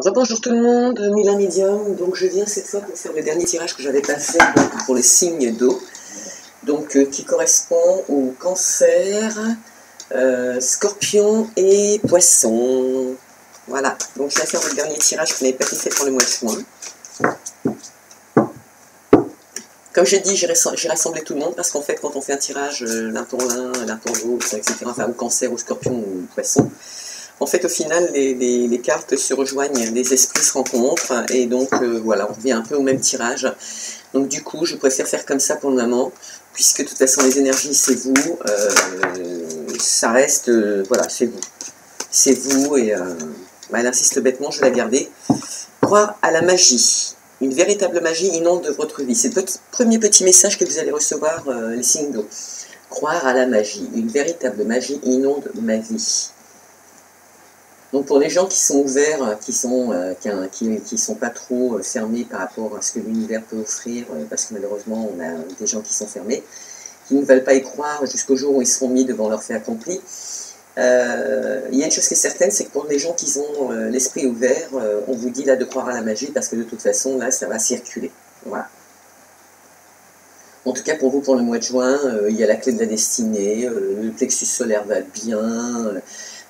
Rebonjour tout le monde, Mila Medium. Donc je viens cette fois pour faire le dernier tirage que j'avais pas fait pour les signes d'eau, donc qui correspond au Cancer, Scorpion et Poisson. Voilà, donc je vais faire le dernier tirage qui n'avait pas été fait pour le mois de juin. Comme j'ai dit, j'ai rassemblé tout le monde parce qu'en fait, quand on fait un tirage l'un pour l'un, l'un pour l'autre, etc., enfin, au Cancer, au Scorpion ou au Poisson, en fait, au final, les cartes se rejoignent, les esprits se rencontrent, et donc, voilà, on revient un peu au même tirage. Donc, du coup, je préfère faire comme ça pour le moment, puisque de toute façon, les énergies, c'est vous, ça reste, voilà, c'est vous. C'est vous, et elle insiste bêtement, je vais la garder. Croire à la magie. Une véritable magie inonde votre vie. C'est le premier petit message que vous allez recevoir, les signes d'eau. Croire à la magie. Une véritable magie inonde ma vie. Donc pour les gens qui sont ouverts, qui sont pas trop fermés par rapport à ce que l'univers peut offrir, parce que malheureusement on a des gens qui sont fermés, qui ne veulent pas y croire jusqu'au jour où ils seront mis devant leur fait accompli. Il y a une chose qui est certaine, c'est que pour les gens qui ont l'esprit ouvert, on vous dit là de croire à la magie, parce que de toute façon là ça va circuler. Voilà. En tout cas pour vous, pour le mois de juin, il y a la clé de la destinée, le plexus solaire va bien,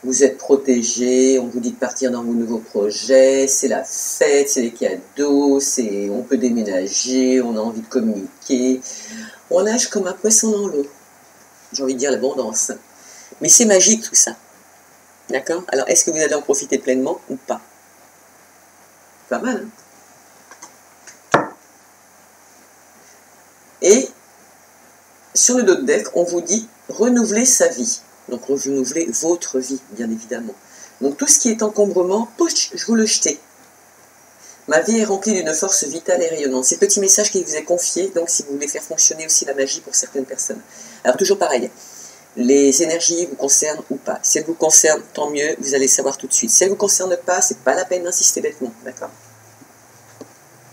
vous êtes protégé, on vous dit de partir dans vos nouveaux projets, c'est la fête, c'est les cadeaux, on peut déménager, on a envie de communiquer, on nage comme un poisson dans l'eau. J'ai envie de dire l'abondance. Mais c'est magique tout ça. D'accord? Alors est-ce que vous allez en profiter pleinement ou pas? Pas mal, hein? Et sur le dos de deck, on vous dit renouveler sa vie. Donc renouveler votre vie, bien évidemment. Donc tout ce qui est encombrement, poche, je vous le jetez. Ma vie est remplie d'une force vitale et rayonnante. C'est le petit message qui vous est confié, donc si vous voulez faire fonctionner aussi la magie pour certaines personnes. Alors toujours pareil, les énergies vous concernent ou pas. Si elles vous concernent, tant mieux, vous allez savoir tout de suite. Si elles ne vous concernent pas, c'est pas la peine d'insister bêtement, d'accord?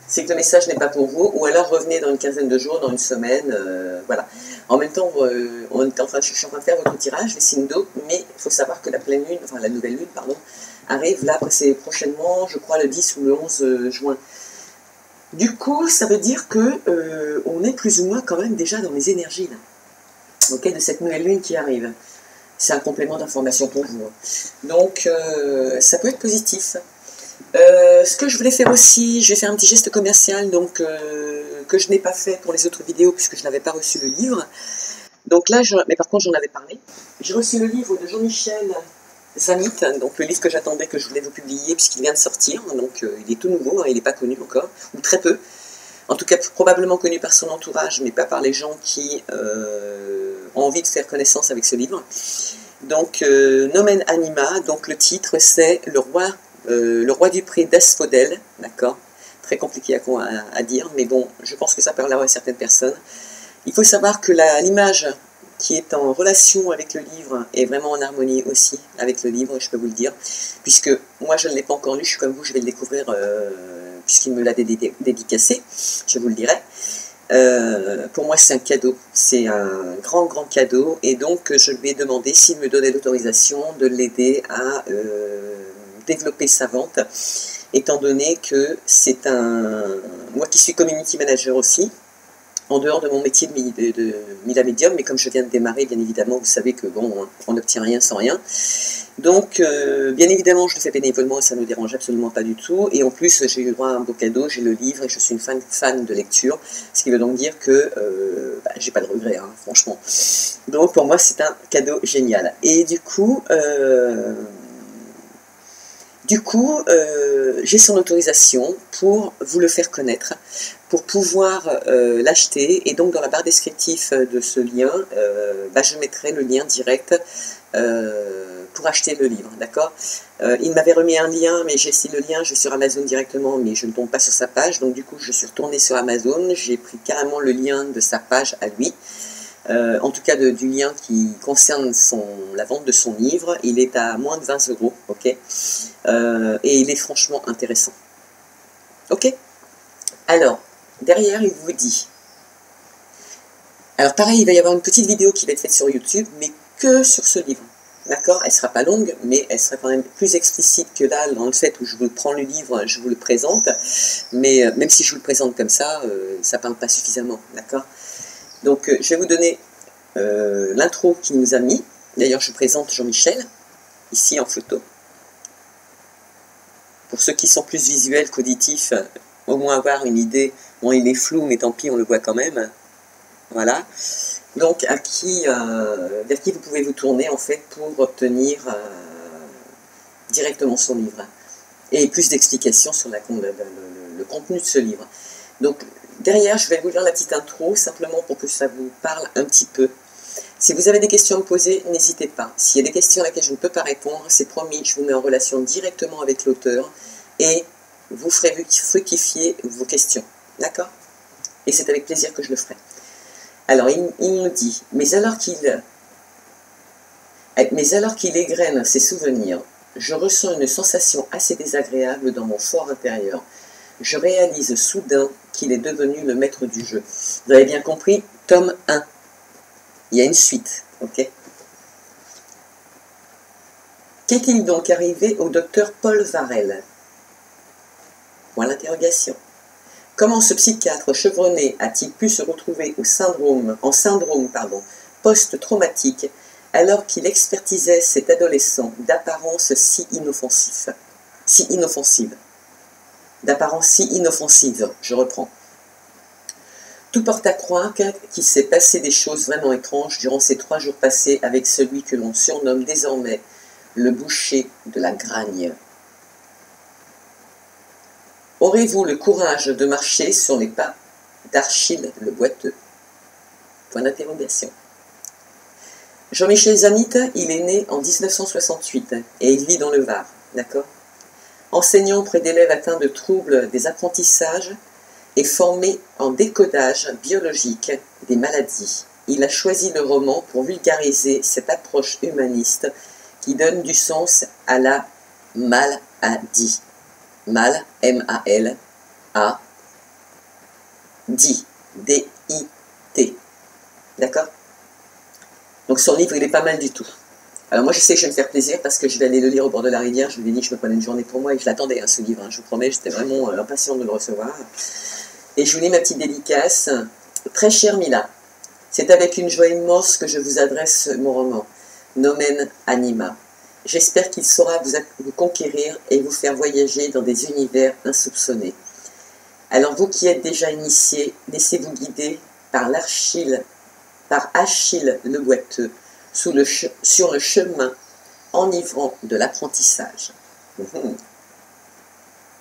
C'est que le message n'est pas pour vous, ou alors revenez dans une quinzaine de jours, dans une semaine, voilà. En même temps, on est en train de faire votre tirage, les signes d'eau, mais il faut savoir que la pleine lune, enfin la nouvelle lune, pardon, arrive là, c'est prochainement, je crois, le 10 ou le 11 juin. Du coup, ça veut dire que on est plus ou moins quand même déjà dans les énergies, là, okay, de cette nouvelle lune qui arrive. C'est un complément d'information pour vous. Donc, ça peut être positif. Ce que je voulais faire aussi, je vais faire un petit geste commercial, donc que je n'ai pas fait pour les autres vidéos puisque je n'avais pas reçu le livre. Donc là, mais par contre j'en avais parlé. J'ai reçu le livre de Jean-Michel Zamit, donc le livre que j'attendais, que je voulais vous publier puisqu'il vient de sortir. Donc il est tout nouveau, hein, il n'est pas connu encore, ou très peu. En tout cas, probablement connu par son entourage, mais pas par les gens qui ont envie de faire connaissance avec ce livre. Donc Nomen Anima, donc le titre c'est Le roi du pré d'Asphodèle, d'accord, très compliqué à dire, mais bon, je pense que ça parlera à certaines personnes. Il faut savoir que l'image qui est en relation avec le livre est vraiment en harmonie aussi avec le livre, je peux vous le dire, puisque moi je ne l'ai pas encore lu, je suis comme vous, je vais le découvrir puisqu'il me l'a dédicacé, je vous le dirai. Pour moi c'est un cadeau, c'est un grand cadeau, et donc je lui ai demandé s'il me donnait l'autorisation de l'aider à développer sa vente, étant donné que c'est moi qui suis community manager aussi, en dehors de mon métier de Mila Medium, mais comme je viens de démarrer, bien évidemment, vous savez que bon, on n'obtient rien sans rien. Donc, bien évidemment, je le fais bénévolement et ça ne me dérange absolument pas du tout. Et en plus, j'ai eu droit à un beau cadeau, j'ai le livre et je suis une fan de lecture, ce qui veut donc dire que j'ai pas de regrets, hein, franchement. Donc, pour moi, c'est un cadeau génial. Et du coup, j'ai son autorisation pour vous le faire connaître, pour pouvoir l'acheter, et donc dans la barre descriptive de ce lien, je mettrai le lien direct pour acheter le livre, d'accord? Il m'avait remis un lien, mais j'ai essayé le lien, je vais sur Amazon directement, mais je ne tombe pas sur sa page, donc du coup je suis retournée sur Amazon, j'ai pris carrément le lien de sa page à lui, en tout cas du lien qui concerne la vente de son livre. Il est à moins de 20 €, ok, et il est franchement intéressant. Ok. Alors, derrière, il vous dit... Alors pareil, il va y avoir une petite vidéo qui va être faite sur YouTube, mais que sur ce livre. D'accord? Elle ne sera pas longue, mais elle sera quand même plus explicite que là, dans le fait où je vous prends le livre, je vous le présente. Mais même si je vous le présente comme ça ne parle pas suffisamment. D'accord? Donc, je vais vous donner l'intro qu'il nous a mis. D'ailleurs, je vous présente Jean-Michel, ici en photo. Pour ceux qui sont plus visuels qu'auditifs, au moins avoir une idée. Bon, il est flou, mais tant pis, on le voit quand même. Voilà. Donc, vers qui vous pouvez vous tourner, en fait, pour obtenir directement son livre. Et plus d'explications sur le contenu de ce livre. Donc, derrière, je vais vous lire la petite intro, simplement pour que ça vous parle un petit peu. Si vous avez des questions à me poser, n'hésitez pas. S'il y a des questions à laquelle je ne peux pas répondre, c'est promis, je vous mets en relation directement avec l'auteur et vous ferez fructifier vos questions. D'accord? Et c'est avec plaisir que je le ferai. Alors, il nous dit, mais alors qu'il égrène ses souvenirs, je ressens une sensation assez désagréable dans mon fort intérieur. Je réalise soudain qu'il est devenu le maître du jeu. Vous avez bien compris, tome 1. Il y a une suite, ok? Qu'est-il donc arrivé au docteur Paul Varel? Point d'interrogation. Comment ce psychiatre chevronné a-t-il pu se retrouver en syndrome post-traumatique alors qu'il expertisait cet adolescent d'apparence si inoffensive, je reprends. Tout porte à croire qu'il s'est passé des choses vraiment étranges durant ces 3 jours passés avec celui que l'on surnomme désormais le boucher de la Gragne. Aurez-vous le courage de marcher sur les pas d'Achille le boiteux? Point d'interrogation. Jean-Michel Zamit, il est né en 1968 et il vit dans le Var, d'accord? Enseignant auprès d'élèves atteints de troubles des apprentissages et formé en décodage biologique des maladies. Il a choisi le roman pour vulgariser cette approche humaniste qui donne du sens à la maladie. Mal, M-A-L-A, dit, D-I-T. D'accord? Donc son livre, il est pas mal du tout. Alors moi, je sais que je vais me faire plaisir parce que je vais aller le lire au bord de la rivière. Je lui ai dit que je me prenais une journée pour moi et je l'attendais, ce livre. Je vous promets, j'étais vraiment impatient de le recevoir. Et je vous lis ma petite dédicace. Très chère Mila, c'est avec une joie immense que je vous adresse mon roman, Nomen Anima. J'espère qu'il saura vous conquérir et vous faire voyager dans des univers insoupçonnés. Alors vous qui êtes déjà initiés, laissez-vous guider par Achille le boiteux sur le chemin enivrant de l'apprentissage.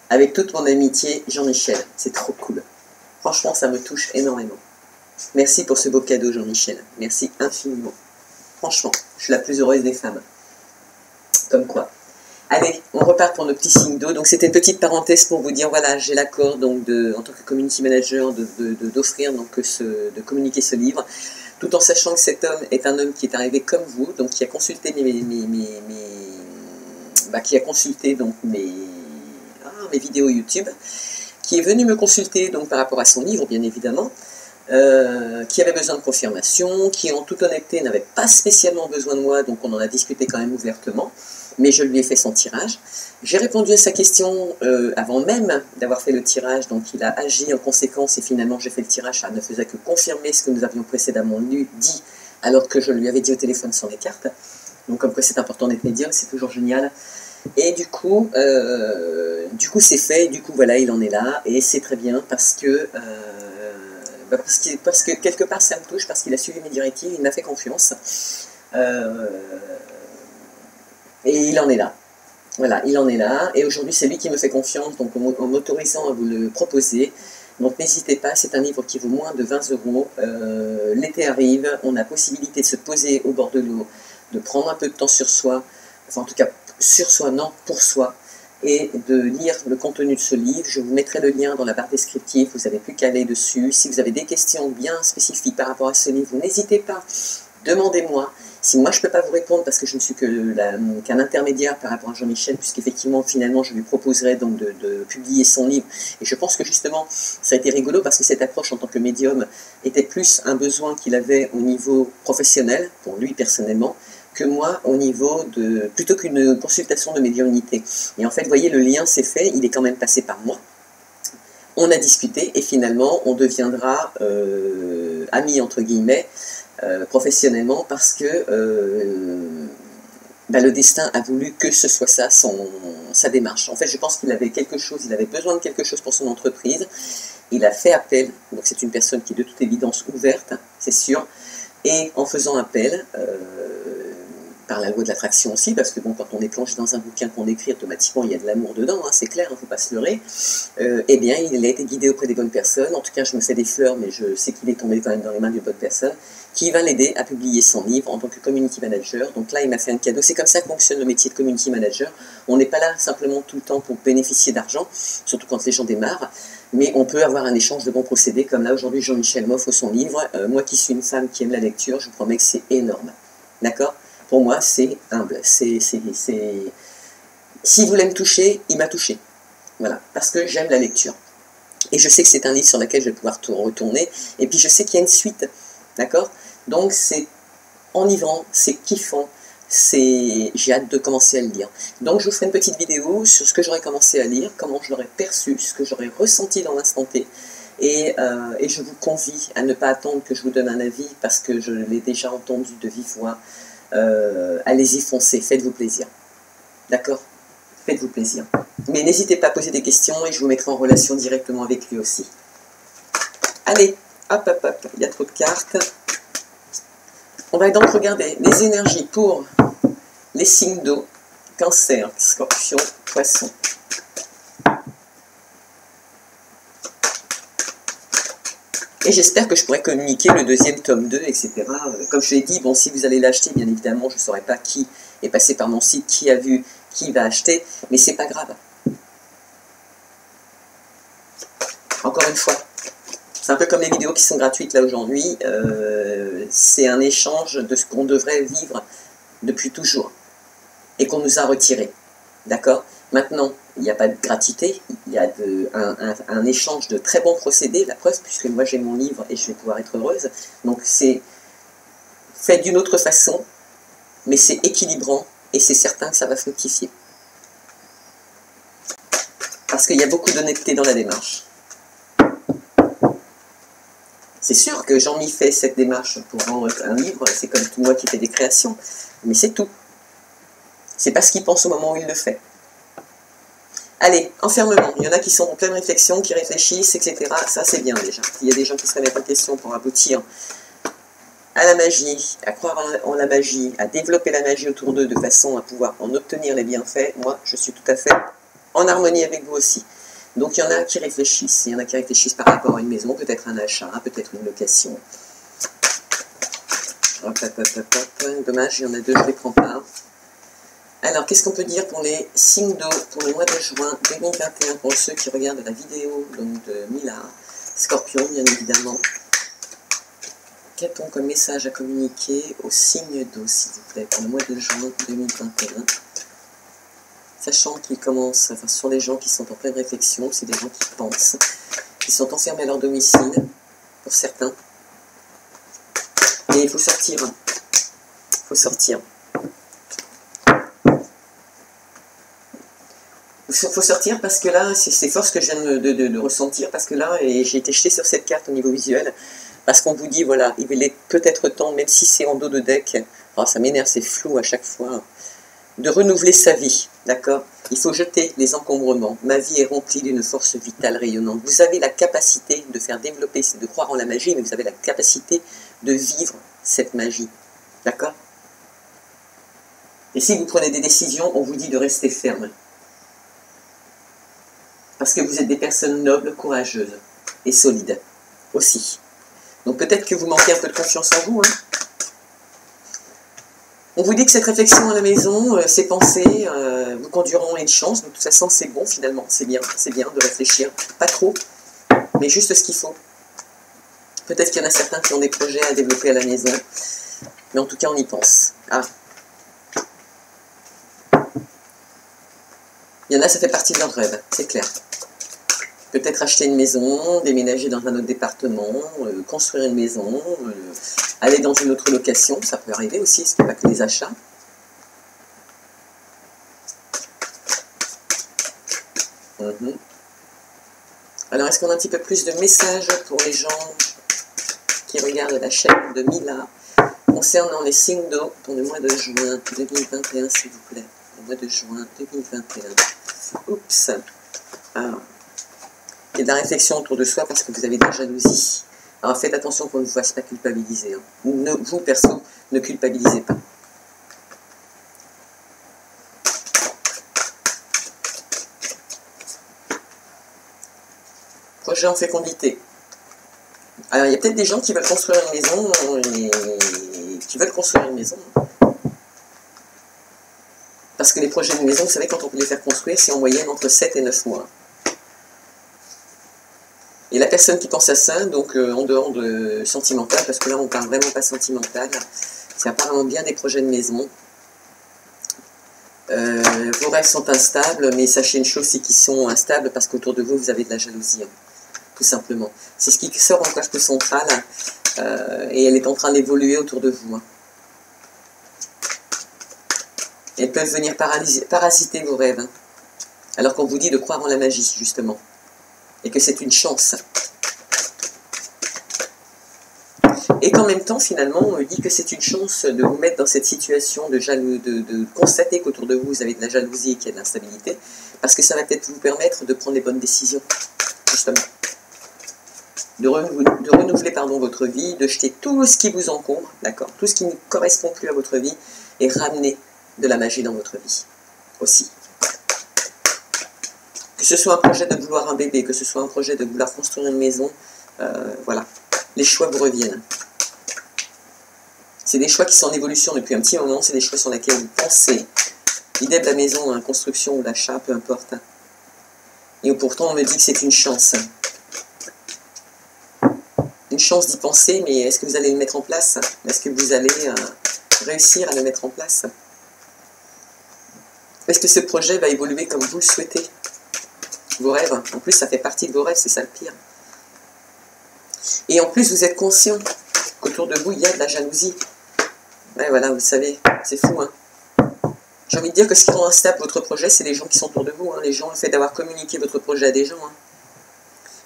Avec toute mon amitié, Jean-Michel, c'est trop cool. Franchement, ça me touche énormément. Merci pour ce beau cadeau, Jean-Michel. Merci infiniment. Franchement, je suis la plus heureuse des femmes. Comme quoi. Allez, on repart pour nos petits signes d'eau. Donc c'était une petite parenthèse pour vous dire, voilà, j'ai l'accord donc en tant que community manager d'offrir de communiquer ce livre, tout en sachant que cet homme est un homme qui est arrivé comme vous, donc qui a consulté mes vidéos YouTube, qui est venu me consulter donc par rapport à son livre, bien évidemment. Qui avait besoin de confirmation, qui en toute honnêteté n'avait pas spécialement besoin de moi, donc on en a discuté quand même ouvertement, mais je lui ai fait son tirage. J'ai répondu à sa question avant même d'avoir fait le tirage, donc il a agi en conséquence et finalement j'ai fait le tirage, ça ne faisait que confirmer ce que nous avions précédemment dit, alors que je lui avais dit au téléphone sans les cartes. Donc comme quoi c'est important d'être médium, c'est toujours génial. Et du coup c'est fait, et du coup voilà, il en est là, et c'est très bien parce que quelque part ça me touche, parce qu'il a suivi mes directives, il m'a fait confiance, et il en est là. Voilà, il en est là, et aujourd'hui c'est lui qui me fait confiance, donc en m'autorisant à vous le proposer. Donc n'hésitez pas, c'est un livre qui vaut moins de 20 €. L'été arrive, on a possibilité de se poser au bord de l'eau, de prendre un peu de temps sur soi, enfin en tout cas sur soi, non, pour soi, et de lire le contenu de ce livre. Je vous mettrai le lien dans la barre descriptive, vous n'avez plus qu'à aller dessus. Si vous avez des questions bien spécifiques par rapport à ce livre, n'hésitez pas, demandez-moi. Si moi je ne peux pas vous répondre parce que je ne suis qu'un intermédiaire par rapport à Jean-Michel, puisqu'effectivement finalement je lui proposerai donc de publier son livre, et je pense que justement ça a été rigolo parce que cette approche en tant que médium était plus un besoin qu'il avait au niveau professionnel, pour lui personnellement, que moi au niveau de... plutôt qu'une consultation de médiumnité. Et en fait, vous voyez, le lien s'est fait, il est quand même passé par moi. On a discuté et finalement, on deviendra amis, entre guillemets, professionnellement, parce que le destin a voulu que ce soit ça, sa démarche. En fait, je pense qu'il avait quelque chose, il avait besoin de quelque chose pour son entreprise. Il a fait appel, donc c'est une personne qui est de toute évidence ouverte, c'est sûr, et en faisant appel, par la loi de l'attraction aussi, parce que bon, quand on est plongé dans un bouquin qu'on écrit, automatiquement il y a de l'amour dedans, hein, c'est clair, il ne faut pas se leurrer, eh bien il a été guidé auprès des bonnes personnes. En tout cas, je me fais des fleurs, mais je sais qu'il est tombé quand même dans les mains d'une bonne personne, qui va l'aider à publier son livre en tant que community manager. Donc là, il m'a fait un cadeau. C'est comme ça que fonctionne le métier de community manager. On n'est pas là simplement tout le temps pour bénéficier d'argent, surtout quand les gens démarrent, mais on peut avoir un échange de bons procédés, comme là aujourd'hui Jean-Michel m'offre son livre. Moi qui suis une femme qui aime la lecture, je vous promets que c'est énorme. D'accord ? Pour moi, c'est humble. Si vous voulez me toucher, il m'a touché. Voilà, parce que j'aime la lecture. Et je sais que c'est un livre sur lequel je vais pouvoir tout retourner. Et puis je sais qu'il y a une suite. D'accord ? Donc c'est enivrant, c'est kiffant. J'ai hâte de commencer à le lire. Donc je vous ferai une petite vidéo sur ce que j'aurais commencé à lire, comment je l'aurais perçu, ce que j'aurais ressenti dans l'instant T. Et je vous convie à ne pas attendre que je vous donne un avis, parce que je l'ai déjà entendu de vive voix. Allez-y, foncez, faites-vous plaisir. D'accord ? Faites-vous plaisir. Mais n'hésitez pas à poser des questions et je vous mettrai en relation directement avec lui aussi. Allez, hop, hop, hop, il y a trop de cartes. On va donc regarder les énergies pour les signes d'eau, Cancer, Scorpion, Poisson. Et j'espère que je pourrai communiquer le deuxième tome 2, etc. Comme je l'ai dit, bon, si vous allez l'acheter, bien évidemment, je ne saurais pas qui est passé par mon site, qui a vu, qui va acheter, mais c'est pas grave. Encore une fois, c'est un peu comme les vidéos qui sont gratuites là aujourd'hui, c'est un échange de ce qu'on devrait vivre depuis toujours et qu'on nous a retiré. D'accord ? Maintenant, il n'y a pas de gratuité, il y a un échange de très bons procédés, la preuve, puisque moi j'ai mon livre et je vais pouvoir être heureuse. Donc c'est fait d'une autre façon, mais c'est équilibrant et c'est certain que ça va fructifier. Parce qu'il y a beaucoup d'honnêteté dans la démarche. C'est sûr que Jean-Mi fait cette démarche pour vendre un livre, c'est comme tout moi qui fais des créations, mais c'est tout. C'est pas ce qu'il pense au moment où il le fait. Allez, enfermement. Il y en a qui sont en pleine réflexion, qui réfléchissent, etc. Ça, c'est bien déjà. Il y a des gens qui se remettent en question pour aboutir à la magie, à croire en la magie, à développer la magie autour d'eux de façon à pouvoir en obtenir les bienfaits. Moi, je suis tout à fait en harmonie avec vous aussi. Donc, il y en a qui réfléchissent. Il y en a qui réfléchissent par rapport à une maison, peut-être un achat, peut-être une location. Hop, hop, hop, hop, hop. Dommage, il y en a deux, je ne les prends pas. Alors, qu'est-ce qu'on peut dire pour les signes d'eau pour le mois de juin 2021, pour ceux qui regardent la vidéo donc, de Mila, Scorpion, bien évidemment. Qu'a-t-on comme message à communiquer aux signes d'eau, s'il vous plaît, pour le mois de juin 2021? Sachant qu'ils commencent, enfin, ce sont des gens qui sont en pleine réflexion, c'est des gens qui pensent, qui sont enfermés à leur domicile, pour certains. Et il faut sortir. Il faut sortir. Il faut sortir parce que là, c'est fort ce que je viens de ressentir, parce que là, j'ai été jeté sur cette carte au niveau visuel, parce qu'on vous dit, voilà, il est peut-être temps, même si c'est en dos de deck, oh, ça m'énerve, c'est flou à chaque fois, de renouveler sa vie, d'accord? Il faut jeter les encombrements. Ma vie est remplie d'une force vitale rayonnante. Vous avez la capacité de faire développer, de croire en la magie, mais vous avez la capacité de vivre cette magie, d'accord? Et si vous prenez des décisions, on vous dit de rester ferme. Parce que vous êtes des personnes nobles, courageuses et solides aussi. Donc peut-être que vous manquez un peu de confiance en vous. Hein. On vous dit que cette réflexion à la maison, ces pensées, vous conduiront à une chance. De toute façon, c'est bon finalement. C'est bien de réfléchir. Pas trop, mais juste ce qu'il faut. Peut-être qu'il y en a certains qui ont des projets à développer à la maison. Mais en tout cas, on y pense. Ah. Il y en a, ça fait partie de leur rêve, c'est clair. Peut-être acheter une maison, déménager dans un autre département, construire une maison, aller dans une autre location, ça peut arriver aussi, ce n'est pas que les achats. Alors, est-ce qu'on a un petit peu plus de messages pour les gens qui regardent la chaîne de Mila concernant les signes d'eau pour le mois de juin 2021, s'il vous plaît. Le mois de juin 2021. Oups. Alors, il y a de la réflexion autour de soi parce que vous avez de la jalousie. Alors, faites attention qu'on ne vous fasse pas culpabiliser. Hein. Vous, perso, ne culpabilisez pas. Projet en fécondité. Alors, il y a peut-être des gens qui veulent construire une maison, Parce que les projets de maison, vous savez, quand on peut les faire construire, c'est en moyenne entre 7 et 9 mois. Et la personne qui pense à ça, donc en dehors de sentimental, parce que là, on parle vraiment pas sentimental, c'est apparemment bien des projets de maison. Vos rêves sont instables, mais sachez une chose, c'est qu'ils sont instables parce qu'autour de vous, vous avez de la jalousie. Hein. Tout simplement. C'est ce qui sort en carte centrale et elle est en train d'évoluer autour de vous. Hein. Elles peuvent venir parasiter vos rêves, hein, alors qu'on vous dit de croire en la magie, justement, et que c'est une chance. Et qu'en même temps, finalement, on me dit que c'est une chance de vous mettre dans cette situation de constater qu'autour de vous, vous avez de la jalousie et qu'il y a de l'instabilité, parce que ça va peut-être vous permettre de prendre les bonnes décisions, justement. De renouveler votre vie, de jeter tout ce qui vous encombre, d'accord, tout ce qui ne correspond plus à votre vie, et ramener de la magie dans votre vie, aussi. Que ce soit un projet de vouloir un bébé, que ce soit un projet de vouloir construire une maison, voilà, les choix vous reviennent. C'est des choix qui sont en évolution depuis un petit moment, c'est des choix sur lesquels vous pensez. L'idée de la maison, la construction ou l'achat, peu importe. Et pourtant, on me dit que c'est une chance. Une chance d'y penser, mais est-ce que vous allez le mettre en place? Est-ce que vous allez réussir à le mettre en place? Est-ce que ce projet va évoluer comme vous le souhaitez? Vos rêves, en plus ça fait partie de vos rêves, c'est ça le pire. Et en plus vous êtes conscient qu'autour de vous il y a de la jalousie. Ouais, voilà, vous savez, c'est fou. Hein. J'ai envie de dire que ce qui rend instable votre projet, c'est les gens qui sont autour de vous. Hein. Les gens, le fait d'avoir communiqué votre projet à des gens. Hein.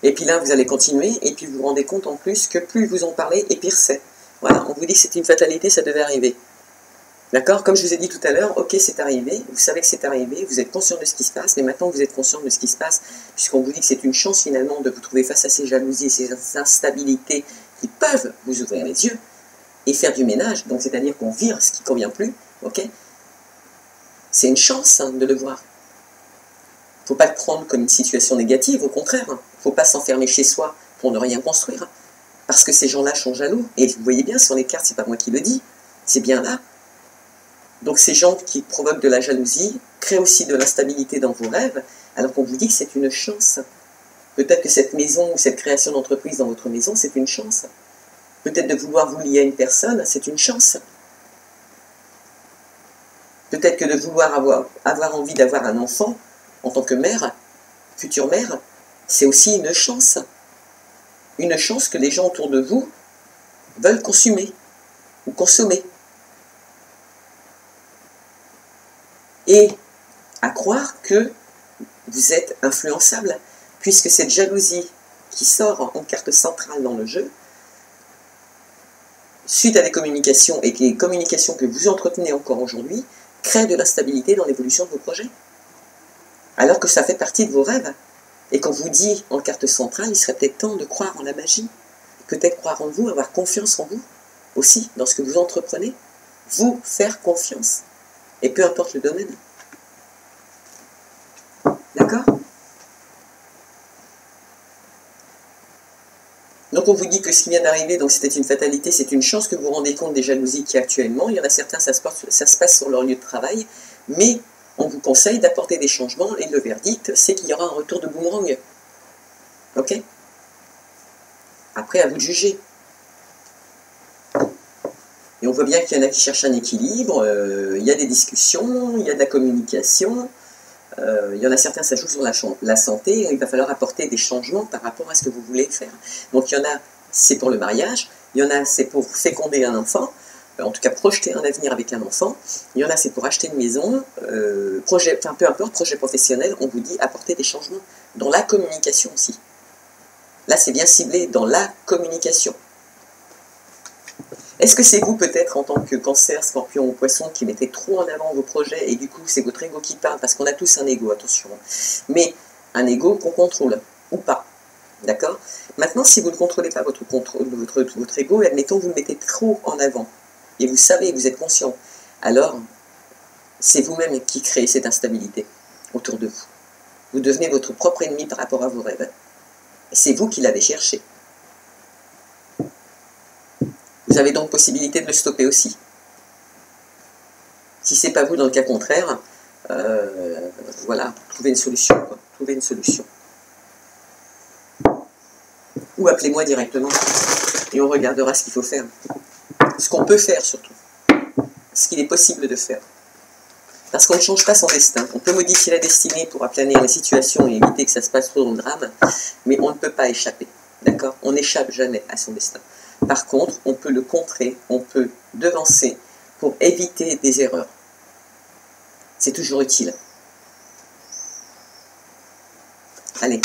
Et puis là, vous allez continuer, et puis vous vous rendez compte en plus que plus vous en parlez, et pire c'est. Voilà, on vous dit que c'est une fatalité, ça devait arriver. D'accord? Comme je vous ai dit tout à l'heure, ok, c'est arrivé, vous savez que c'est arrivé, vous êtes conscient de ce qui se passe, mais maintenant que vous êtes conscient de ce qui se passe, puisqu'on vous dit que c'est une chance finalement de vous trouver face à ces jalousies et ces instabilités qui peuvent vous ouvrir les yeux et faire du ménage, donc c'est-à-dire qu'on vire ce qui ne convient plus, ok? C'est une chance hein, de le voir. Il ne faut pas le prendre comme une situation négative, au contraire, il ne faut pas s'enfermer chez soi pour ne rien construire, parce que ces gens-là sont jaloux, et vous voyez bien sur les cartes, c'est pas moi qui le dis, c'est bien là. Donc ces gens qui provoquent de la jalousie créent aussi de l'instabilité dans vos rêves, alors qu'on vous dit que c'est une chance. Peut-être que cette maison ou cette création d'entreprise dans votre maison, c'est une chance. Peut-être de vouloir vous lier à une personne, c'est une chance. Peut-être que de vouloir avoir envie d'avoir un enfant en tant que mère, future mère, c'est aussi une chance. Une chance que les gens autour de vous veulent consommer ou consommer. Et à croire que vous êtes influençable, puisque cette jalousie qui sort en carte centrale dans le jeu, suite à des communications, et les communications que vous entretenez encore aujourd'hui, crée de l'instabilité dans l'évolution de vos projets. Alors que ça fait partie de vos rêves. Et qu'on vous dit en carte centrale, il serait peut-être temps de croire en la magie, peut-être croire en vous, avoir confiance en vous, aussi, dans ce que vous entreprenez, vous faire confiance. Et peu importe le domaine. D'accord? Donc on vous dit que ce qui vient d'arriver, donc c'était une fatalité, c'est une chance que vous vous rendez compte des jalousies qu'il y a actuellement. Il y en a certains, ça se passe sur leur lieu de travail, mais on vous conseille d'apporter des changements, et le verdict, c'est qu'il y aura un retour de boomerang. Ok? Après, à vous de juger. Et on voit bien qu'il y en a qui cherchent un équilibre, il y a des discussions, il y a de la communication, Il y en a certains, ça joue sur la santé, et il va falloir apporter des changements par rapport à ce que vous voulez faire. Donc il y en a, c'est pour le mariage, il y en a, c'est pour féconder un enfant, en tout cas projeter un avenir avec un enfant, il y en a, c'est pour acheter une maison, projet, enfin peu importe, projet professionnel, on vous dit apporter des changements dans la communication aussi. Là, c'est bien ciblé dans la communication. Est-ce que c'est vous peut-être en tant que Cancer, Scorpion ou Poisson qui mettez trop en avant vos projets et du coup c'est votre ego qui parle, parce qu'on a tous un ego, attention, mais un ego qu'on contrôle ou pas, d'accord? Maintenant, si vous ne contrôlez pas votre ego, et admettons vous le mettez trop en avant et vous savez, vous êtes conscient, alors c'est vous-même qui créez cette instabilité autour de vous. Vous devenez votre propre ennemi par rapport à vos rêves. C'est vous qui l'avez cherché. Vous avez donc possibilité de le stopper aussi. Si c'est pas vous dans le cas contraire, voilà, trouvez une solution, quoi. Trouvez une solution. Ou appelez-moi directement et on regardera ce qu'il faut faire. Ce qu'on peut faire surtout. Ce qu'il est possible de faire. Parce qu'on ne change pas son destin. On peut modifier la destinée pour aplanir les situations et éviter que ça se passe trop dans le drame, mais on ne peut pas échapper. D'accord? On n'échappe jamais à son destin. Par contre, on peut le contrer, on peut devancer pour éviter des erreurs. C'est toujours utile. Allez.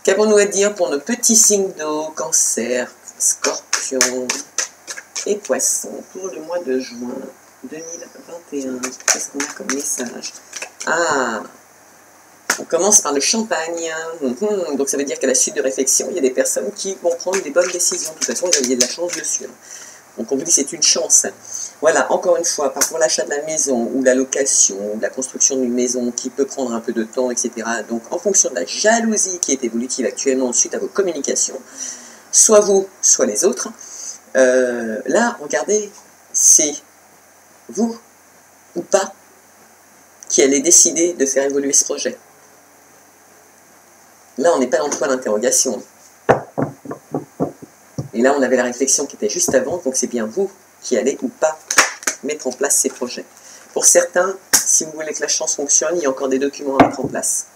Qu'avons-nous à dire pour nos petits signes d'eau, Cancer, Scorpion et Poisson pour le mois de juin 2021? Qu'est-ce qu'on a comme message? Ah, on commence par le champagne. Donc ça veut dire qu'à la suite de réflexion, il y a des personnes qui vont prendre des bonnes décisions. De toute façon, vous avez de la chance dessus. Donc on vous dit c'est une chance. Voilà, encore une fois, par rapport à l'achat de la maison, ou la location, ou la construction d'une maison qui peut prendre un peu de temps, etc. Donc en fonction de la jalousie qui est évolutive actuellement suite à vos communications, soit vous, soit les autres, là, regardez, c'est vous ou pas qui allez décider de faire évoluer ce projet. Là, on n'est pas dans le point d'interrogation. Et là, on avait la réflexion qui était juste avant, donc c'est bien vous qui allez ou pas mettre en place ces projets. Pour certains, si vous voulez que la chance fonctionne, il y a encore des documents à mettre en place.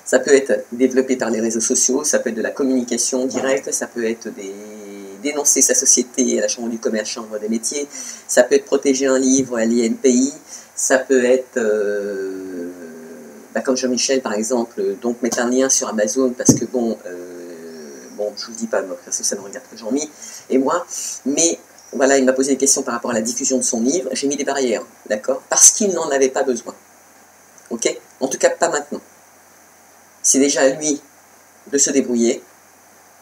Ça peut être développé par les réseaux sociaux, ça peut être de la communication directe, ça peut être dénoncer sa société à la Chambre du commerce, Chambre des métiers, ça peut être protéger un livre à l'INPI, ça peut être, comme Jean-Michel par exemple, donc mettre un lien sur Amazon parce que bon, je vous le dis pas, parce que ça ne regarde que Jean-Mi et moi, mais voilà, il m'a posé des questions par rapport à la diffusion de son livre, j'ai mis des barrières, d'accord, parce qu'il n'en avait pas besoin, ok, en tout cas pas maintenant. C'est déjà à lui de se débrouiller,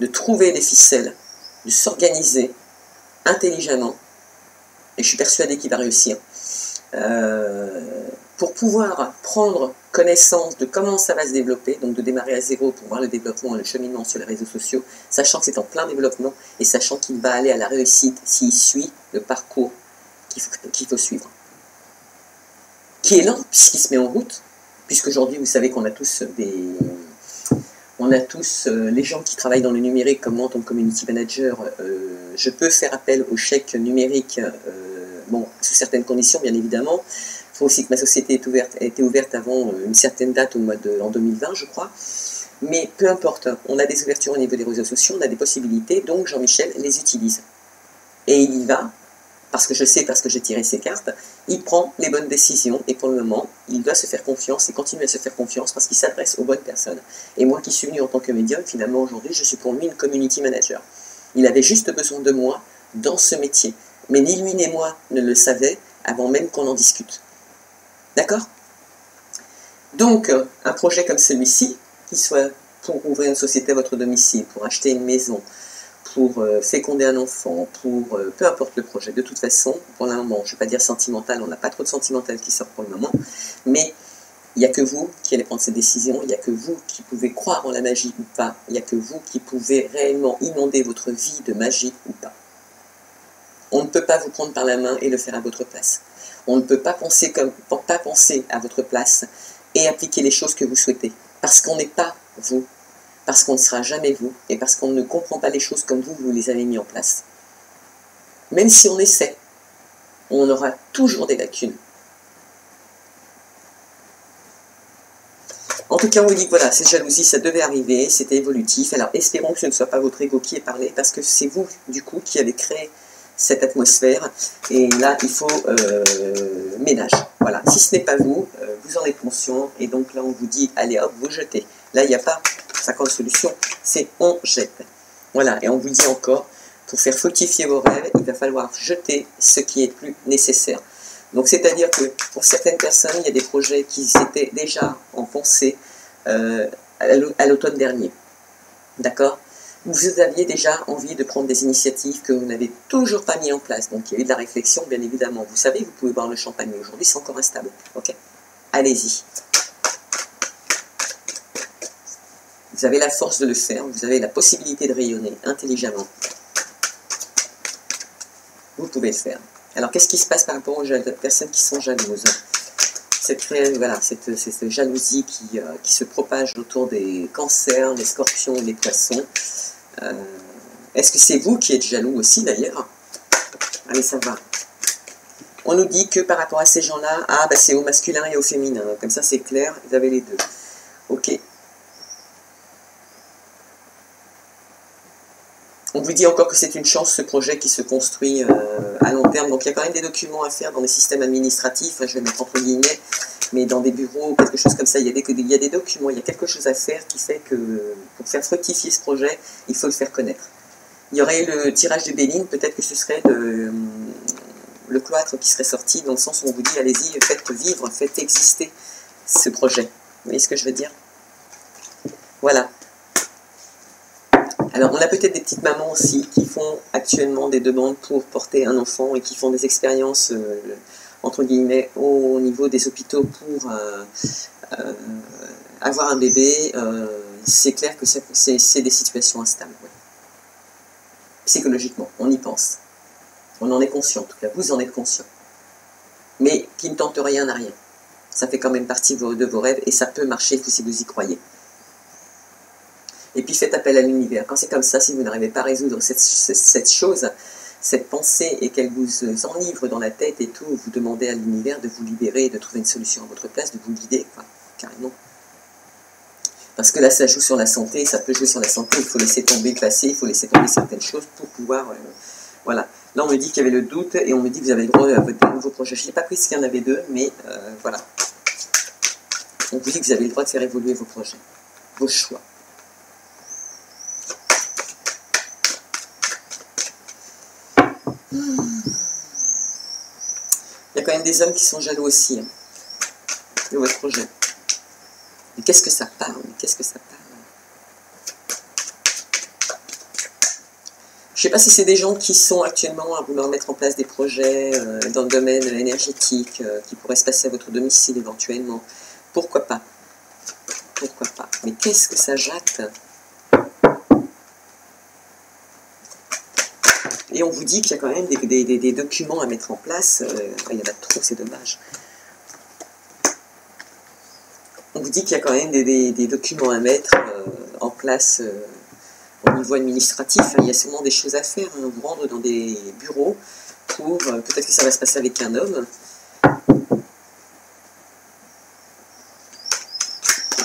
de trouver des ficelles, de s'organiser intelligemment, et je suis persuadé qu'il va réussir, pour pouvoir prendre connaissance de comment ça va se développer, donc de démarrer à zéro pour voir le développement et le cheminement sur les réseaux sociaux, sachant que c'est en plein développement, et sachant qu'il va aller à la réussite s'il suit le parcours qu'il faut suivre. Qui est lent, puisqu'il se met en route, puisqu'aujourd'hui, vous savez qu'on a tous les gens qui travaillent dans le numérique, comme moi en tant que community manager, je peux faire appel au chèque numérique, sous certaines conditions, bien évidemment. Il faut aussi que ma société ait été ouverte avant une certaine date, en 2020, je crois. Mais peu importe, on a des ouvertures au niveau des réseaux sociaux, on a des possibilités, donc Jean-Michel les utilise. Et il y va, parce que je sais, parce que j'ai tiré ses cartes, il prend les bonnes décisions, et pour le moment, il doit se faire confiance, et continuer à se faire confiance, parce qu'il s'adresse aux bonnes personnes. Et moi qui suis venu en tant que médium, finalement aujourd'hui, je suis pour lui une community manager. Il avait juste besoin de moi dans ce métier. Mais ni lui ni moi ne le savaient avant même qu'on en discute. D'accord? Donc, un projet comme celui-ci, qu'il soit pour ouvrir une société à votre domicile, pour acheter une maison, pour féconder un enfant, pour peu importe le projet. De toute façon, pour le moment, je ne vais pas dire sentimental, on n'a pas trop de sentimental qui sort pour le moment, mais il n'y a que vous qui allez prendre ces décisions, il n'y a que vous qui pouvez croire en la magie ou pas, il n'y a que vous qui pouvez réellement inonder votre vie de magie ou pas. On ne peut pas vous prendre par la main et le faire à votre place. On ne peut pas penser à votre place et appliquer les choses que vous souhaitez. Parce qu'on n'est pas vous, parce qu'on ne sera jamais vous, et parce qu'on ne comprend pas les choses comme vous les avez mis en place. Même si on essaie, on aura toujours des lacunes. En tout cas, on vous dit que voilà, cette jalousie, ça devait arriver, c'était évolutif. Alors, espérons que ce ne soit pas votre ego qui ait parlé, parce que c'est vous, du coup, qui avez créé cette atmosphère. Et là, il faut ménage. Voilà, si ce n'est pas vous, vous en êtes conscient. Et donc là, on vous dit, allez hop, vous jetez. Là, il n'y a pas 50 solutions, c'est on jette. Voilà, et on vous dit encore, pour faire fructifier vos rêves, il va falloir jeter ce qui est plus nécessaire. Donc, c'est-à-dire que pour certaines personnes, il y a des projets qui étaient déjà en pensée à l'automne dernier. D'accord? Vous aviez déjà envie de prendre des initiatives que vous n'avez toujours pas mis en place. Donc, il y a eu de la réflexion, bien évidemment. Vous savez, vous pouvez boire le champagne, mais aujourd'hui, c'est encore instable. Ok? Allez-y. Vous avez la force de le faire, vous avez la possibilité de rayonner intelligemment. Vous pouvez le faire. Alors, qu'est-ce qui se passe par rapport aux personnes qui sont jalouses? Cette jalousie qui se propage autour des cancers, les scorpions et les poissons. Est-ce que c'est vous qui êtes jaloux aussi, d'ailleurs? Allez savoir. On nous dit que par rapport à ces gens-là, c'est au masculin et au féminin. Comme ça, c'est clair, vous avez les deux. Ok. On vous dit encore que c'est une chance, ce projet qui se construit à long terme. Donc, il y a quand même des documents à faire dans les systèmes administratifs, je vais mettre entre guillemets, mais dans des bureaux, quelque chose comme ça, il y a des documents, il y a quelque chose à faire qui fait que pour faire fructifier ce projet, il faut le faire connaître. Il y aurait le tirage de Béline, peut-être que ce serait le cloître qui serait sorti, dans le sens où on vous dit, allez-y, faites vivre, faites exister ce projet. Vous voyez ce que je veux dire? Voilà. Alors, on a peut-être des petites mamans aussi qui font actuellement des demandes pour porter un enfant et qui font des expériences, entre guillemets, au niveau des hôpitaux pour avoir un bébé. C'est clair que c'est des situations instables. Ouais. Psychologiquement, on y pense. On en est conscient, en tout cas, vous en êtes conscient. Mais qui ne tente rien n'a rien. Ça fait quand même partie de vos rêves et ça peut marcher si vous y croyez. Et puis faites appel à l'univers. Quand c'est comme ça, si vous n'arrivez pas à résoudre cette chose, cette pensée, et qu'elle vous enivre dans la tête et tout, vous demandez à l'univers de vous libérer, de trouver une solution à votre place, de vous guider, quoi, carrément. Parce que là, ça joue sur la santé, ça peut jouer sur la santé, il faut laisser tomber le passé, il faut laisser tomber certaines choses pour pouvoir... voilà. Là, on me dit qu'il y avait le doute, et on me dit que vous avez le droit à votre nouveau projet. Je n'ai pas pris qu'il y en avait deux, mais voilà. On vous dit que vous avez le droit de faire évoluer vos projets, vos choix. Il y a quand même des hommes qui sont jaloux aussi hein, de votre projet. Mais qu'est-ce que ça parle? Qu'est-ce que ça parle? Je ne sais pas si c'est des gens qui sont actuellement à vouloir mettre en place des projets dans le domaine énergétique qui pourraient se passer à votre domicile éventuellement. Pourquoi pas? Pourquoi pas? Mais qu'est-ce que ça jette? Et on vous dit qu'il y a quand même des documents à mettre en place. Il y en a trop, c'est dommage. On vous dit qu'il y a quand même des documents à mettre en place au niveau administratif. Il y a sûrement des choses à faire. Hein, vous rendre dans des bureaux pour... peut-être que ça va se passer avec un homme.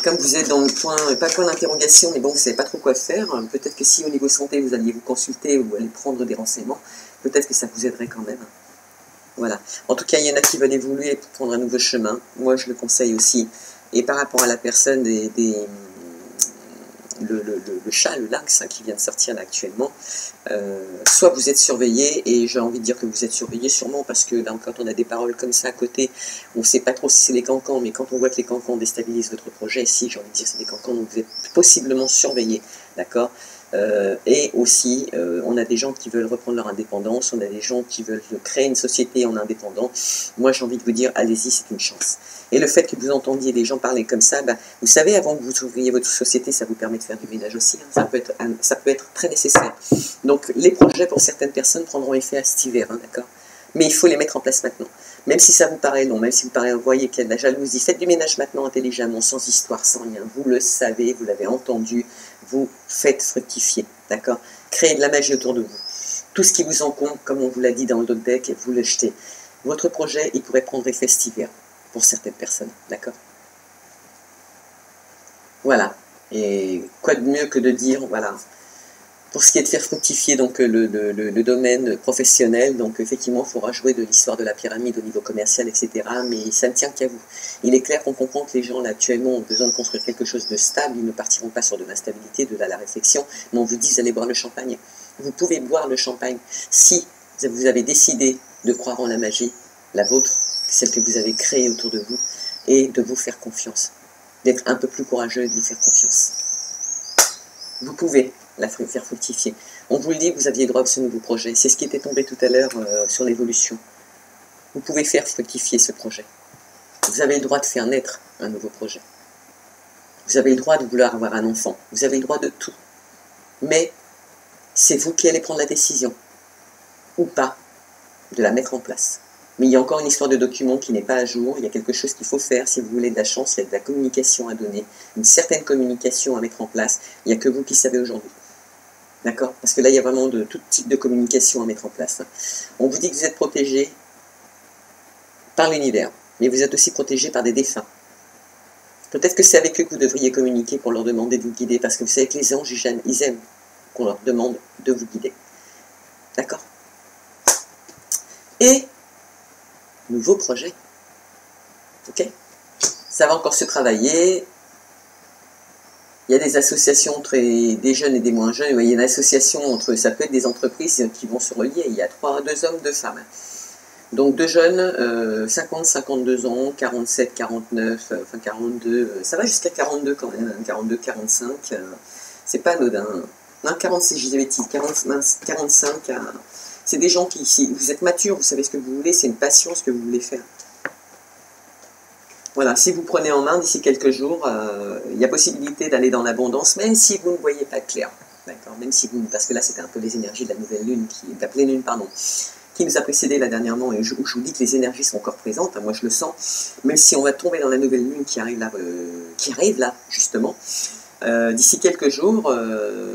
Comme vous êtes dans le point, pas le point d'interrogation, mais bon, vous ne savez pas trop quoi faire, peut-être que si au niveau santé, vous alliez vous consulter ou aller prendre des renseignements, peut-être que ça vous aiderait quand même. Voilà. En tout cas, il y en a qui veulent évoluer pour prendre un nouveau chemin. Moi, je le conseille aussi. Et par rapport à la personne le chat, le lynx qui vient de sortir là actuellement, soit vous êtes surveillé, et j'ai envie de dire que vous êtes surveillé sûrement parce que là, quand on a des paroles comme ça à côté, on ne sait pas trop si c'est les cancans, mais quand on voit que les cancans déstabilisent votre projet, si j'ai envie de dire c'est des cancans, donc vous êtes possiblement surveillé, d'accord. Et aussi, on a des gens qui veulent reprendre leur indépendance, on a des gens qui veulent créer une société en indépendant. Moi, j'ai envie de vous dire, allez-y, c'est une chance. Et le fait que vous entendiez des gens parler comme ça, vous savez, avant que vous ouvriez votre société, ça vous permet de faire du ménage aussi. Hein, ça peut être très nécessaire. Donc, les projets pour certaines personnes prendront effet à cet hiver, hein, d'accord. Mais il faut les mettre en place maintenant. Même si ça vous paraît long, même si vous voyez qu'il y a de la jalousie, faites du ménage maintenant intelligemment, sans histoire, sans rien. Vous le savez, vous l'avez entendu, vous faites fructifier, d'accord. Créez de la magie autour de vous. Tout ce qui vous encombre, comme on vous l'a dit dans le deck, vous le jetez. Votre projet, il pourrait prendre effet cet hiver, pour certaines personnes, d'accord. Voilà. Et quoi de mieux que de dire, voilà, pour ce qui est de faire fructifier donc, le domaine professionnel, donc effectivement, il faudra jouer de l'histoire de la pyramide au niveau commercial, etc. Mais ça ne tient qu'à vous. Il est clair qu'on comprend que les gens, là, actuellement, ont besoin de construire quelque chose de stable. Ils ne partiront pas sur de l'instabilité, de la réflexion. Mais on vous dit, vous allez boire le champagne. Vous pouvez boire le champagne si vous avez décidé de croire en la magie, la vôtre, celle que vous avez créée autour de vous, et de vous faire confiance. D'être un peu plus courageux et de vous faire confiance. Vous pouvez la faire fructifier. On vous le dit, vous aviez droit à ce nouveau projet. C'est ce qui était tombé tout à l'heure sur l'évolution. Vous pouvez faire fructifier ce projet. Vous avez le droit de faire naître un nouveau projet. Vous avez le droit de vouloir avoir un enfant. Vous avez le droit de tout. Mais c'est vous qui allez prendre la décision, ou pas, de la mettre en place. Mais il y a encore une histoire de document qui n'est pas à jour. Il y a quelque chose qu'il faut faire. Si vous voulez de la chance, il y a de la communication à donner, une certaine communication à mettre en place. Il n'y a que vous qui savez aujourd'hui. D'accord? Parce que là, il y a vraiment de tout type de communication à mettre en place. On vous dit que vous êtes protégé par l'univers, mais vous êtes aussi protégé par des défunts. Peut-être que c'est avec eux que vous devriez communiquer pour leur demander de vous guider, parce que vous savez que les anges, ils aiment qu'on leur demande de vous guider. D'accord? Et nouveau projet. Ok? Ça va encore se travailler. Il y a des associations entre des jeunes et des moins jeunes. Il y a une association entre, ça peut être des entreprises qui vont se relier. Il y a deux hommes, deux femmes. Donc deux jeunes, 50, 52 ans, 47, 49, enfin 42, ça va jusqu'à 42 quand même, 42, 45, c'est pas anodin. Non, 46, je disais bêtise, 45, c'est des gens qui, si vous êtes matures, vous savez ce que vous voulez, c'est une passion ce que vous voulez faire. Voilà, si vous prenez en main d'ici quelques jours, il y a possibilité d'aller dans l'abondance, même si vous ne voyez pas clair. D'accord, même si vous, parce que là c'était un peu les énergies de la nouvelle lune, de la pleine lune, pardon, qui nous a précédé là dernièrement, et je vous dis que les énergies sont encore présentes, hein, moi je le sens, même si on va tomber dans la nouvelle lune qui arrive là justement, d'ici quelques jours,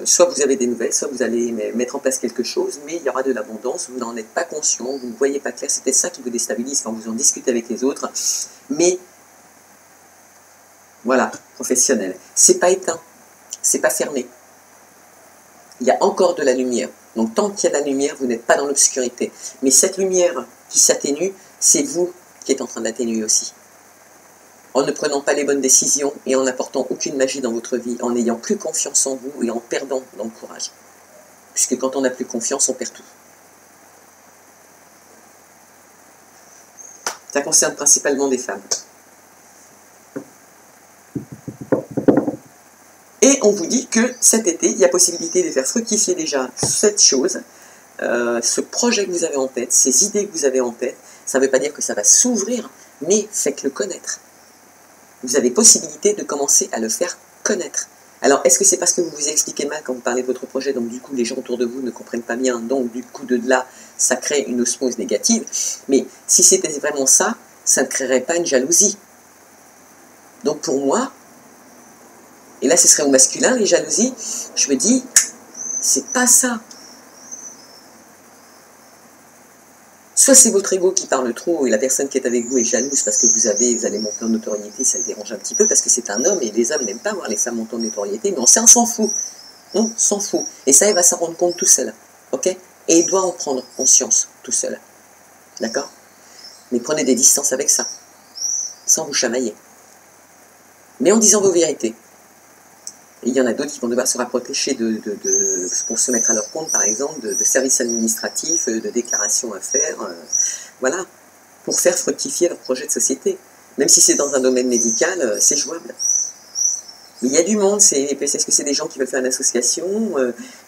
soit vous avez des nouvelles, soit vous allez mettre en place quelque chose, mais il y aura de l'abondance, vous n'en êtes pas conscient, vous ne voyez pas clair, c'était ça qui vous déstabilise quand vous en discutez avec les autres, mais voilà, professionnel, c'est pas éteint, c'est pas fermé, il y a encore de la lumière. Donc tant qu'il y a de la lumière, vous n'êtes pas dans l'obscurité. Mais cette lumière qui s'atténue, c'est vous qui êtes en train d'atténuer aussi. En ne prenant pas les bonnes décisions et en n'apportant aucune magie dans votre vie, en n'ayant plus confiance en vous et en perdant dans le courage. Puisque quand on n'a plus confiance, on perd tout. Ça concerne principalement des femmes. Et on vous dit que cet été, il y a possibilité de faire fructifier déjà cette chose, ce projet que vous avez en tête, ces idées que vous avez en tête. Ça ne veut pas dire que ça va s'ouvrir, mais faites-le connaître. Vous avez possibilité de commencer à le faire connaître. Alors, est-ce que c'est parce que vous vous expliquez mal quand vous parlez de votre projet, donc du coup, les gens autour de vous ne comprennent pas bien, donc du coup, de là, ça crée une osmose négative. Mais si c'était vraiment ça, ça ne créerait pas une jalousie. Donc pour moi, et là, ce serait au masculin, les jalousies. Je me dis, c'est pas ça. Soit c'est votre ego qui parle trop et la personne qui est avec vous est jalouse parce que vous allez monter en notoriété, ça le dérange un petit peu parce que c'est un homme et les hommes n'aiment pas voir les femmes monter en notoriété, mais on s'en fout. On s'en fout. Et ça, il va s'en rendre compte tout seul. Ok? Et il doit en prendre conscience tout seul. D'accord? Mais prenez des distances avec ça. Sans vous chamailler. Mais en disant vos vérités. Et il y en a d'autres qui vont devoir se rapprocher pour se mettre à leur compte, par exemple, de services administratifs, de déclarations à faire, voilà, pour faire fructifier leur projet de société. Même si c'est dans un domaine médical, c'est jouable. Mais il y a du monde, est-ce que c'est des gens qui veulent faire une association,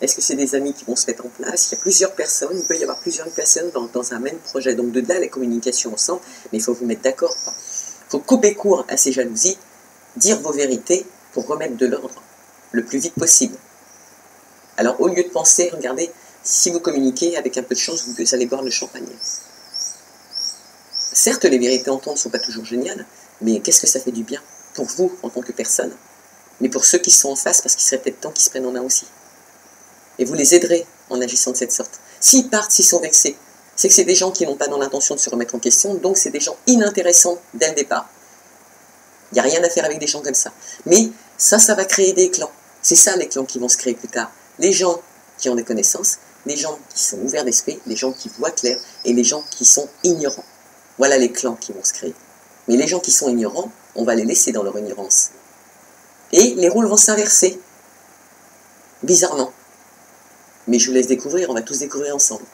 est-ce que c'est des amis qui vont se mettre en place? Il y a plusieurs personnes, il peut y avoir plusieurs personnes dans un même projet. Donc de là, la communication ensemble, mais il faut vous mettre d'accord. Il faut couper court à ces jalousies, dire vos vérités pour remettre de l'ordre le plus vite possible. Alors au lieu de penser, regardez, si vous communiquez, avec un peu de chance, vous allez boire le champagne. Certes, les vérités entendues ne sont pas toujours géniales, mais qu'est-ce que ça fait du bien pour vous en tant que personne, mais pour ceux qui sont en face, parce qu'il serait peut-être temps qu'ils se prennent en main aussi. Et vous les aiderez en agissant de cette sorte. S'ils partent, s'ils sont vexés, c'est que c'est des gens qui n'ont pas dans l'intention de se remettre en question, donc c'est des gens inintéressants dès le départ. Il n'y a rien à faire avec des gens comme ça. Mais Ça va créer des clans. C'est ça les clans qui vont se créer plus tard. Les gens qui ont des connaissances, les gens qui sont ouverts d'esprit, les gens qui voient clair et les gens qui sont ignorants. Voilà les clans qui vont se créer. Mais les gens qui sont ignorants, on va les laisser dans leur ignorance. Et les rôles vont s'inverser. Bizarrement. Mais je vous laisse découvrir, on va tous découvrir ensemble.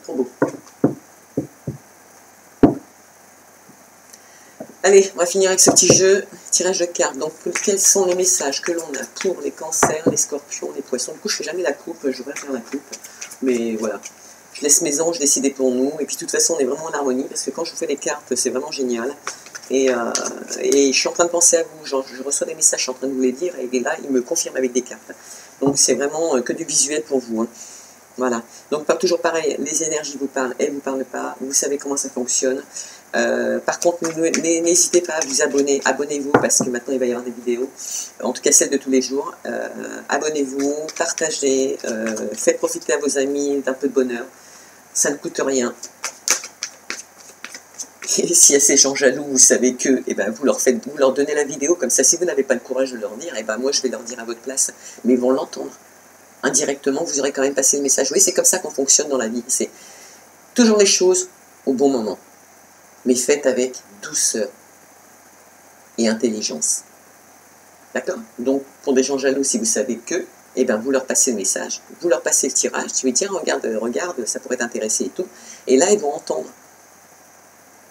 Trop beau. Allez, on va finir avec ce petit jeu, tirage de cartes. Donc, quels sont les messages que l'on a pour les cancers, les scorpions, les poissons? Du coup, je ne fais jamais la coupe, je vais faire la coupe. Mais voilà, je laisse mes anges décider pour nous. Et puis, de toute façon, on est vraiment en harmonie, parce que quand je vous fais les cartes, c'est vraiment génial. Et je suis en train de penser à vous, genre, je reçois des messages, je suis en train de vous les dire, et là, il me confirme avec des cartes. Donc, c'est vraiment que du visuel pour vous. Hein. Voilà. Donc, toujours pareil, les énergies vous parlent, elles ne vous parlent pas, vous savez comment ça fonctionne. Par contre, n'hésitez pas à vous abonner, abonnez-vous parce que maintenant il va y avoir des vidéos, en tout cas celles de tous les jours. Abonnez-vous, partagez, faites profiter à vos amis d'un peu de bonheur, ça ne coûte rien. Et s'il y a ces gens jaloux, vous savez que, eh ben, vous leur donnez la vidéo, comme ça si vous n'avez pas le courage de leur dire, eh ben, moi je vais leur dire à votre place, mais ils vont l'entendre. Indirectement, vous aurez quand même passé le message. Oui, c'est comme ça qu'on fonctionne dans la vie, c'est toujours les choses au bon moment. Mais faites avec douceur et intelligence. D'accord? Donc, pour des gens jaloux, si vous savez que, eh bien, vous leur passez le message, vous leur passez le tirage, tu lui dis, tiens, regarde, ça pourrait t'intéresser et tout. Et là, ils vont entendre.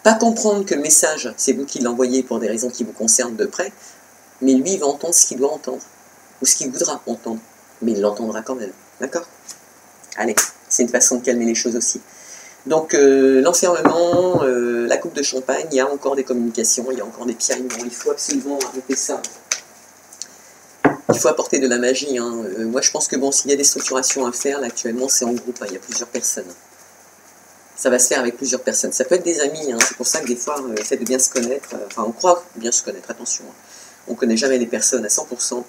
Pas comprendre que le message, c'est vous qui l'envoyez pour des raisons qui vous concernent de près, mais lui, il va entendre ce qu'il doit entendre, ou ce qu'il voudra entendre, mais il l'entendra quand même. D'accord? Allez, c'est une façon de calmer les choses aussi. Donc l'enfermement, la coupe de champagne, il y a encore des communications, il y a encore des piaillements, il faut absolument arrêter ça. Il faut apporter de la magie. Hein. Moi je pense que bon, s'il y a des structurations à faire, là actuellement c'est en groupe, hein, il y a plusieurs personnes. Ça va se faire avec plusieurs personnes. Ça peut être des amis, hein. C'est pour ça que des fois, le fait de bien se connaître, enfin on croit bien se connaître, attention. Hein. On ne connaît jamais les personnes à 100%,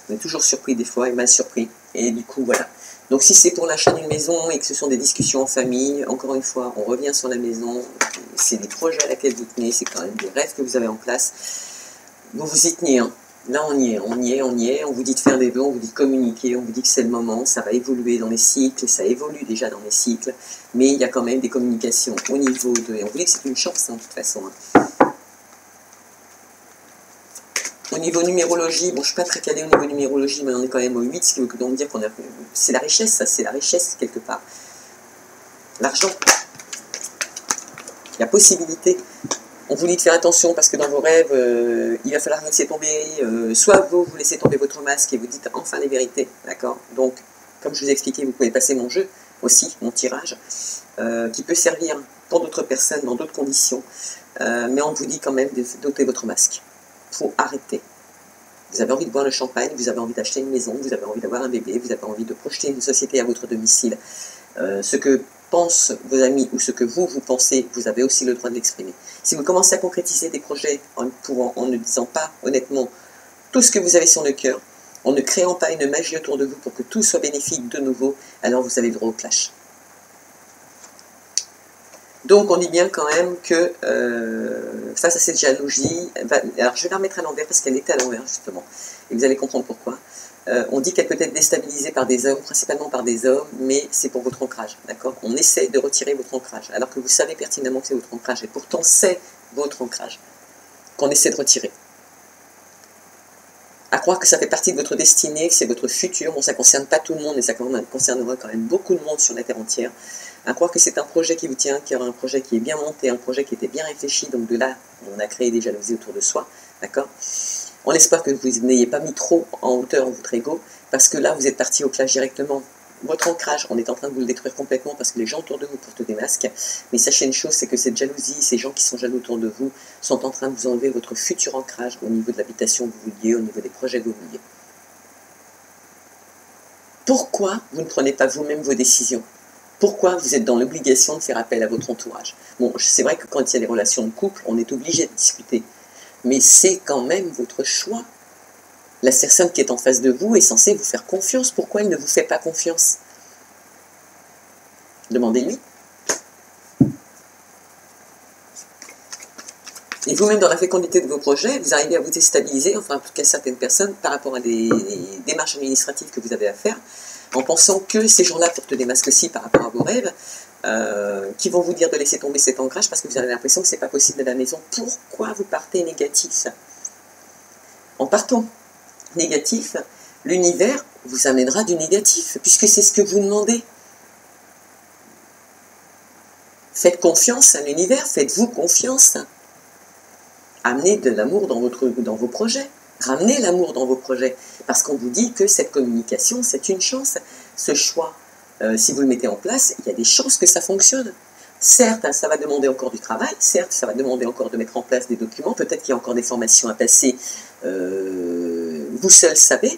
on est toujours surpris des fois et mal surpris. Et du coup voilà. Donc si c'est pour l'achat d'une maison et que ce sont des discussions en famille, encore une fois, on revient sur la maison, c'est des projets à laquelle vous tenez, c'est quand même des rêves que vous avez en place, vous vous y tenez. Hein. Là on y est, on vous dit de faire des vœux, on vous dit de communiquer, on vous dit que c'est le moment, ça va évoluer dans les cycles, ça évolue déjà dans les cycles, mais il y a quand même des communications au niveau de... Et on vous dit que c'est une chance, hein, de toute façon. Hein. Au niveau numérologie, bon, je ne suis pas très calé au niveau numérologie, mais on est quand même au 8, ce qui veut donc dire qu'on a... C'est la richesse, ça, c'est la richesse, quelque part. L'argent. La possibilité. On vous dit de faire attention, parce que dans vos rêves, il va falloir vous laisser tomber... soit vous laissez tomber votre masque et vous dites enfin les vérités, d'accord? Donc, comme je vous ai expliqué, vous pouvez passer mon jeu, aussi, mon tirage, qui peut servir pour d'autres personnes, dans d'autres conditions, mais on vous dit quand même d'ôter votre masque. Il faut arrêter. Vous avez envie de boire le champagne, vous avez envie d'acheter une maison, vous avez envie d'avoir un bébé, vous avez envie de projeter une société à votre domicile. Ce que pensent vos amis ou ce que vous pensez, vous avez aussi le droit de l'exprimer. Si vous commencez à concrétiser des projets en ne disant pas honnêtement tout ce que vous avez sur le cœur, en ne créant pas une magie autour de vous pour que tout soit bénéfique de nouveau, alors vous avez le droit au clash. Donc on dit bien quand même que face à cette jalousie, alors je vais la remettre à l'envers parce qu'elle était à l'envers justement, et vous allez comprendre pourquoi. On dit qu'elle peut être déstabilisée par des hommes, principalement par des hommes, mais c'est pour votre ancrage, d'accord? On essaie de retirer votre ancrage, alors que vous savez pertinemment que c'est votre ancrage, et pourtant c'est votre ancrage qu'on essaie de retirer. À croire que ça fait partie de votre destinée, que c'est votre futur, bon ça ne concerne pas tout le monde, mais ça concernera quand même beaucoup de monde sur la Terre entière. À croire que c'est un projet qui vous tient, qu'il y aura un projet qui est bien monté, un projet qui était bien réfléchi, donc de là, on a créé des jalousies autour de soi, d'accord? On espère que vous n'ayez pas mis trop en hauteur votre ego, parce que là, vous êtes parti au clash directement. Votre ancrage, on est en train de vous le détruire complètement, parce que les gens autour de vous portent des masques, mais sachez une chose, c'est que cette jalousie, ces gens qui sont jaloux autour de vous, sont en train de vous enlever votre futur ancrage au niveau de l'habitation que vous vouliez, au niveau des projets que vous vouliez. Pourquoi vous ne prenez pas vous-même vos décisions? Pourquoi vous êtes dans l'obligation de faire appel à votre entourage? Bon, c'est vrai que quand il y a des relations de couple, on est obligé de discuter. Mais c'est quand même votre choix. La personne qui est en face de vous est censée vous faire confiance. Pourquoi elle ne vous fait pas confiance? Demandez-lui. Et vous-même, dans la fécondité de vos projets, vous arrivez à vous déstabiliser, enfin en tout cas certaines personnes, par rapport à des démarches administratives que vous avez à faire, en pensant que ces gens-là portent des masques aussi par rapport à vos rêves, qui vont vous dire de laisser tomber cet ancrage parce que vous avez l'impression que c'est pas possible à la maison. Pourquoi vous partez négatif? En partant négatif, l'univers vous amènera du négatif, puisque c'est ce que vous demandez. Faites confiance à l'univers, faites-vous confiance. Amenez de l'amour dans vos projets. Ramenez l'amour dans vos projets. Parce qu'on vous dit que cette communication, c'est une chance. Ce choix, si vous le mettez en place, il y a des chances que ça fonctionne. Certes, ça va demander encore du travail. Certes, ça va demander encore de mettre en place des documents. Peut-être qu'il y a encore des formations à passer. Vous seul savez,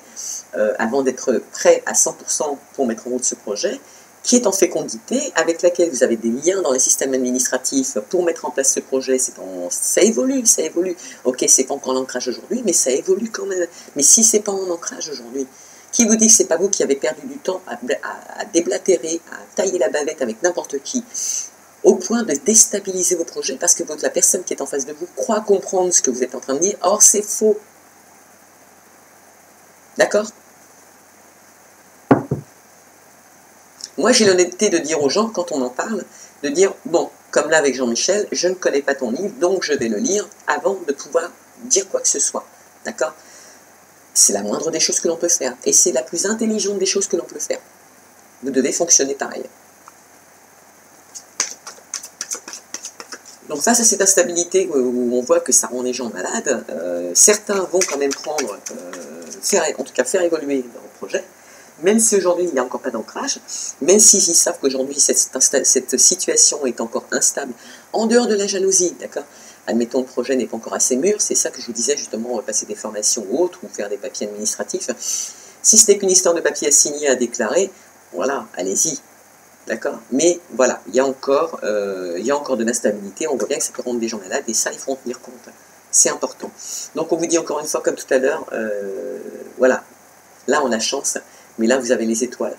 avant d'être prêt à 100% pour mettre en route ce projet, qui est en fécondité, avec laquelle vous avez des liens dans les systèmes administratifs pour mettre en place ce projet. Ça évolue, ça évolue. Ok, c'est pas encore l'ancrage aujourd'hui, mais ça évolue quand même. Mais si c'est pas en ancrage aujourd'hui, qui vous dit que c'est pas vous qui avez perdu du temps à déblatérer, à tailler la bavette avec n'importe qui, au point de déstabiliser vos projets parce que la personne qui est en face de vous croit comprendre ce que vous êtes en train de dire, or c'est faux. D'accord ? Moi, j'ai l'honnêteté de dire aux gens, quand on en parle, de dire, bon, comme là avec Jean-Michel, je ne connais pas ton livre, donc je vais le lire avant de pouvoir dire quoi que ce soit. D'accord ? C'est la moindre des choses que l'on peut faire. Et c'est la plus intelligente des choses que l'on peut faire. Vous devez fonctionner pareil. Donc face à cette instabilité où on voit que ça rend les gens malades, certains vont quand même prendre, faire évoluer leur projet, même si aujourd'hui il n'y a encore pas d'ancrage, même s'ils savent qu'aujourd'hui cette situation est encore instable, en dehors de la jalousie, d'accord ? Admettons, le projet n'est pas encore assez mûr, c'est ça que je vous disais justement, passer des formations ou autres, ou faire des papiers administratifs. Si ce n'est qu'une histoire de papier à signer, à déclarer, voilà, allez-y. D'accord ? Mais voilà, il y a encore de l'instabilité, on voit bien que ça peut rendre des gens malades, et ça, il faut en tenir compte. C'est important. Donc on vous dit encore une fois, comme tout à l'heure, voilà, là on a chance, mais là vous avez les étoiles.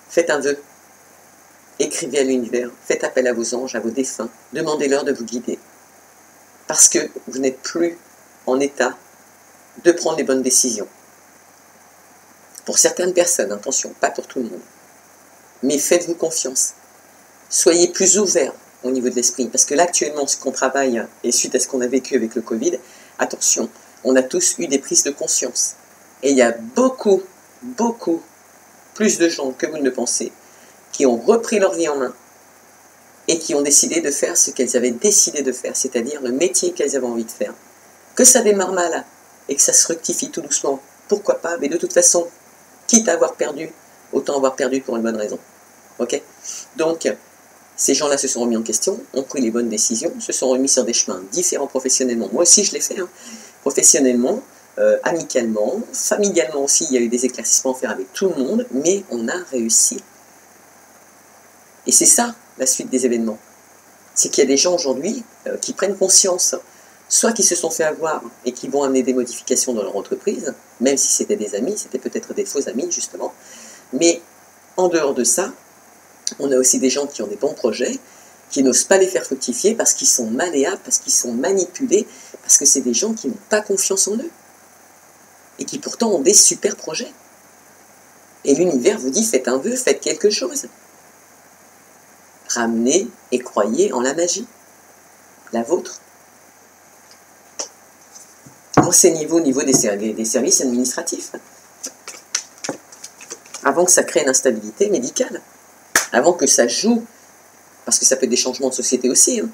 Faites un vœu, écrivez à l'univers, faites appel à vos anges, à vos défunts, demandez-leur de vous guider. Parce que vous n'êtes plus en état de prendre les bonnes décisions. Pour certaines personnes, attention, pas pour tout le monde. Mais faites-vous confiance. Soyez plus ouverts au niveau de l'esprit. Parce que là, actuellement, ce qu'on travaille, et suite à ce qu'on a vécu avec le Covid, attention, on a tous eu des prises de conscience. Et il y a beaucoup, beaucoup plus de gens que vous ne le pensez qui ont repris leur vie en main et qui ont décidé de faire ce qu'elles avaient décidé de faire, c'est-à-dire le métier qu'elles avaient envie de faire. Que ça démarre mal et que ça se rectifie tout doucement, pourquoi pas, mais de toute façon, quitte à avoir perdu, autant avoir perdu pour une bonne raison. Ok ? Donc, ces gens-là se sont remis en question, ont pris les bonnes décisions, se sont remis sur des chemins différents professionnellement. Moi aussi, je l'ai fait, hein. Professionnellement, amicalement, familialement aussi, il y a eu des éclaircissements à faire avec tout le monde, mais on a réussi. Et c'est ça, la suite des événements. C'est qu'il y a des gens aujourd'hui qui prennent conscience, soit qui se sont fait avoir et qui vont amener des modifications dans leur entreprise, même si c'était des amis, c'était peut-être des faux amis, justement. Mais en dehors de ça, on a aussi des gens qui ont des bons projets, qui n'osent pas les faire fructifier parce qu'ils sont malléables, parce qu'ils sont manipulés, parce que c'est des gens qui n'ont pas confiance en eux. Et qui pourtant ont des super projets. Et l'univers vous dit, faites un vœu, faites quelque chose. Ramenez et croyez en la magie. La vôtre. Renseignez-vous au niveau des services administratifs. Avant que ça crée une instabilité médicale. Avant que ça joue, parce que ça peut être des changements de société aussi, hein,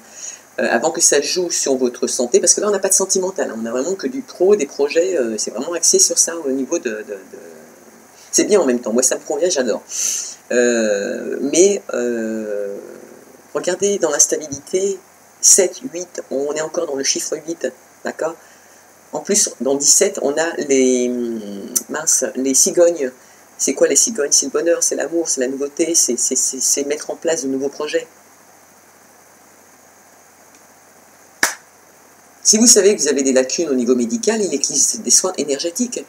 avant que ça joue sur votre santé, parce que là on n'a pas de sentimental, hein, on n'a vraiment que du pro, des projets, c'est vraiment axé sur ça au niveau c'est bien en même temps, moi ça me convient, j'adore. Mais regardez dans la stabilité, 7, 8, on est encore dans le chiffre 8, d'accord ? En plus, dans 17, on a les cigognes. C'est quoi les cigognes ? C'est le bonheur, c'est l'amour, c'est la nouveauté, c'est mettre en place de nouveaux projets. Si vous savez que vous avez des lacunes au niveau médical, il existe des soins énergétiques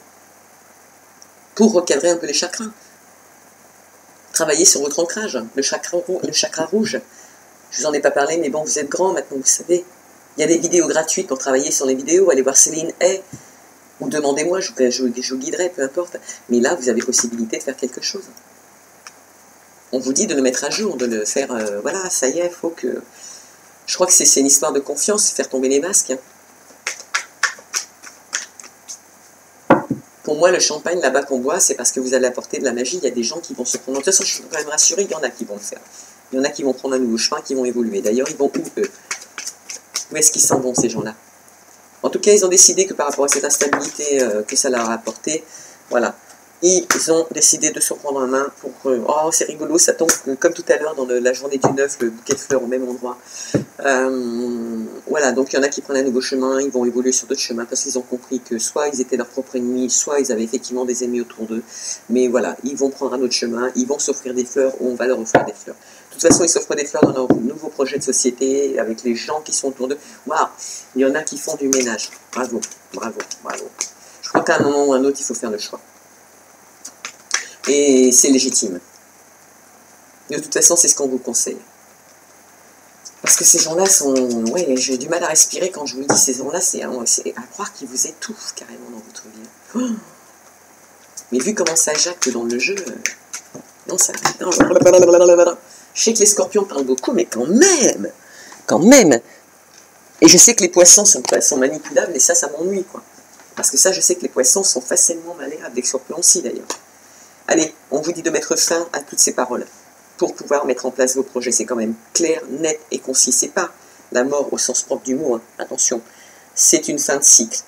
pour recadrer un peu les chakras. Travaillez sur votre ancrage, le chakra rouge. Je ne vous en ai pas parlé, mais bon, vous êtes grand maintenant, vous savez. Il y a des vidéos gratuites pour travailler sur les vidéos. Allez voir Céline Hay, ou demandez-moi, je vous guiderai, peu importe. Mais là, vous avez possibilité de faire quelque chose. On vous dit de le mettre à jour, de le faire, voilà, ça y est, il faut que... Je crois que c'est une histoire de confiance, faire tomber les masques. Hein. Pour moi, le champagne là-bas qu'on boit, c'est parce que vous allez apporter de la magie. Il y a des gens qui vont se prendre... De toute façon, je suis quand même rassurée, il y en a qui vont le faire. Il y en a qui vont prendre un nouveau chemin, qui vont évoluer. D'ailleurs, ils vont où, eux? Où est-ce qu'ils s'en vont, ces gens-là? En tout cas, ils ont décidé que par rapport à cette instabilité que ça leur a apporté, voilà, ils ont décidé de se prendre en main pour... oh, c'est rigolo, ça tombe comme tout à l'heure dans la journée du 9, le bouquet de fleurs au même endroit. Voilà, donc il y en a qui prennent un nouveau chemin, ils vont évoluer sur d'autres chemins parce qu'ils ont compris que soit ils étaient leur propre ennemi, soit ils avaient effectivement des ennemis autour d'eux. Mais voilà, ils vont prendre un autre chemin, ils vont s'offrir des fleurs ou on va leur offrir des fleurs. De toute façon, ils s'offrent des fleurs dans leur nouveau projet de société, avec les gens qui sont autour d'eux. Waouh, il y en a qui font du ménage. Bravo, bravo, bravo. Je crois qu'à un moment ou à un autre, il faut faire le choix. Et c'est légitime. De toute façon, c'est ce qu'on vous conseille. Parce que ces gens-là sont... Ouais, j'ai du mal à respirer quand je vous dis ces gens-là, c'est à croire qu'ils vous étouffent carrément dans votre vie. Oh, mais vu comment ça jacte dans le jeu... Non, ça... Non. Je sais que les scorpions parlent beaucoup, mais quand même. Et je sais que les poissons sont manipulables, et ça m'ennuie, quoi. Parce que ça, je sais que les poissons sont facilement malléables, les scorpions aussi, d'ailleurs. Allez, on vous dit de mettre fin à toutes ces paroles pour pouvoir mettre en place vos projets. C'est quand même clair, net et concis. C'est pas la mort au sens propre du mot, hein. Attention. C'est une fin de cycle.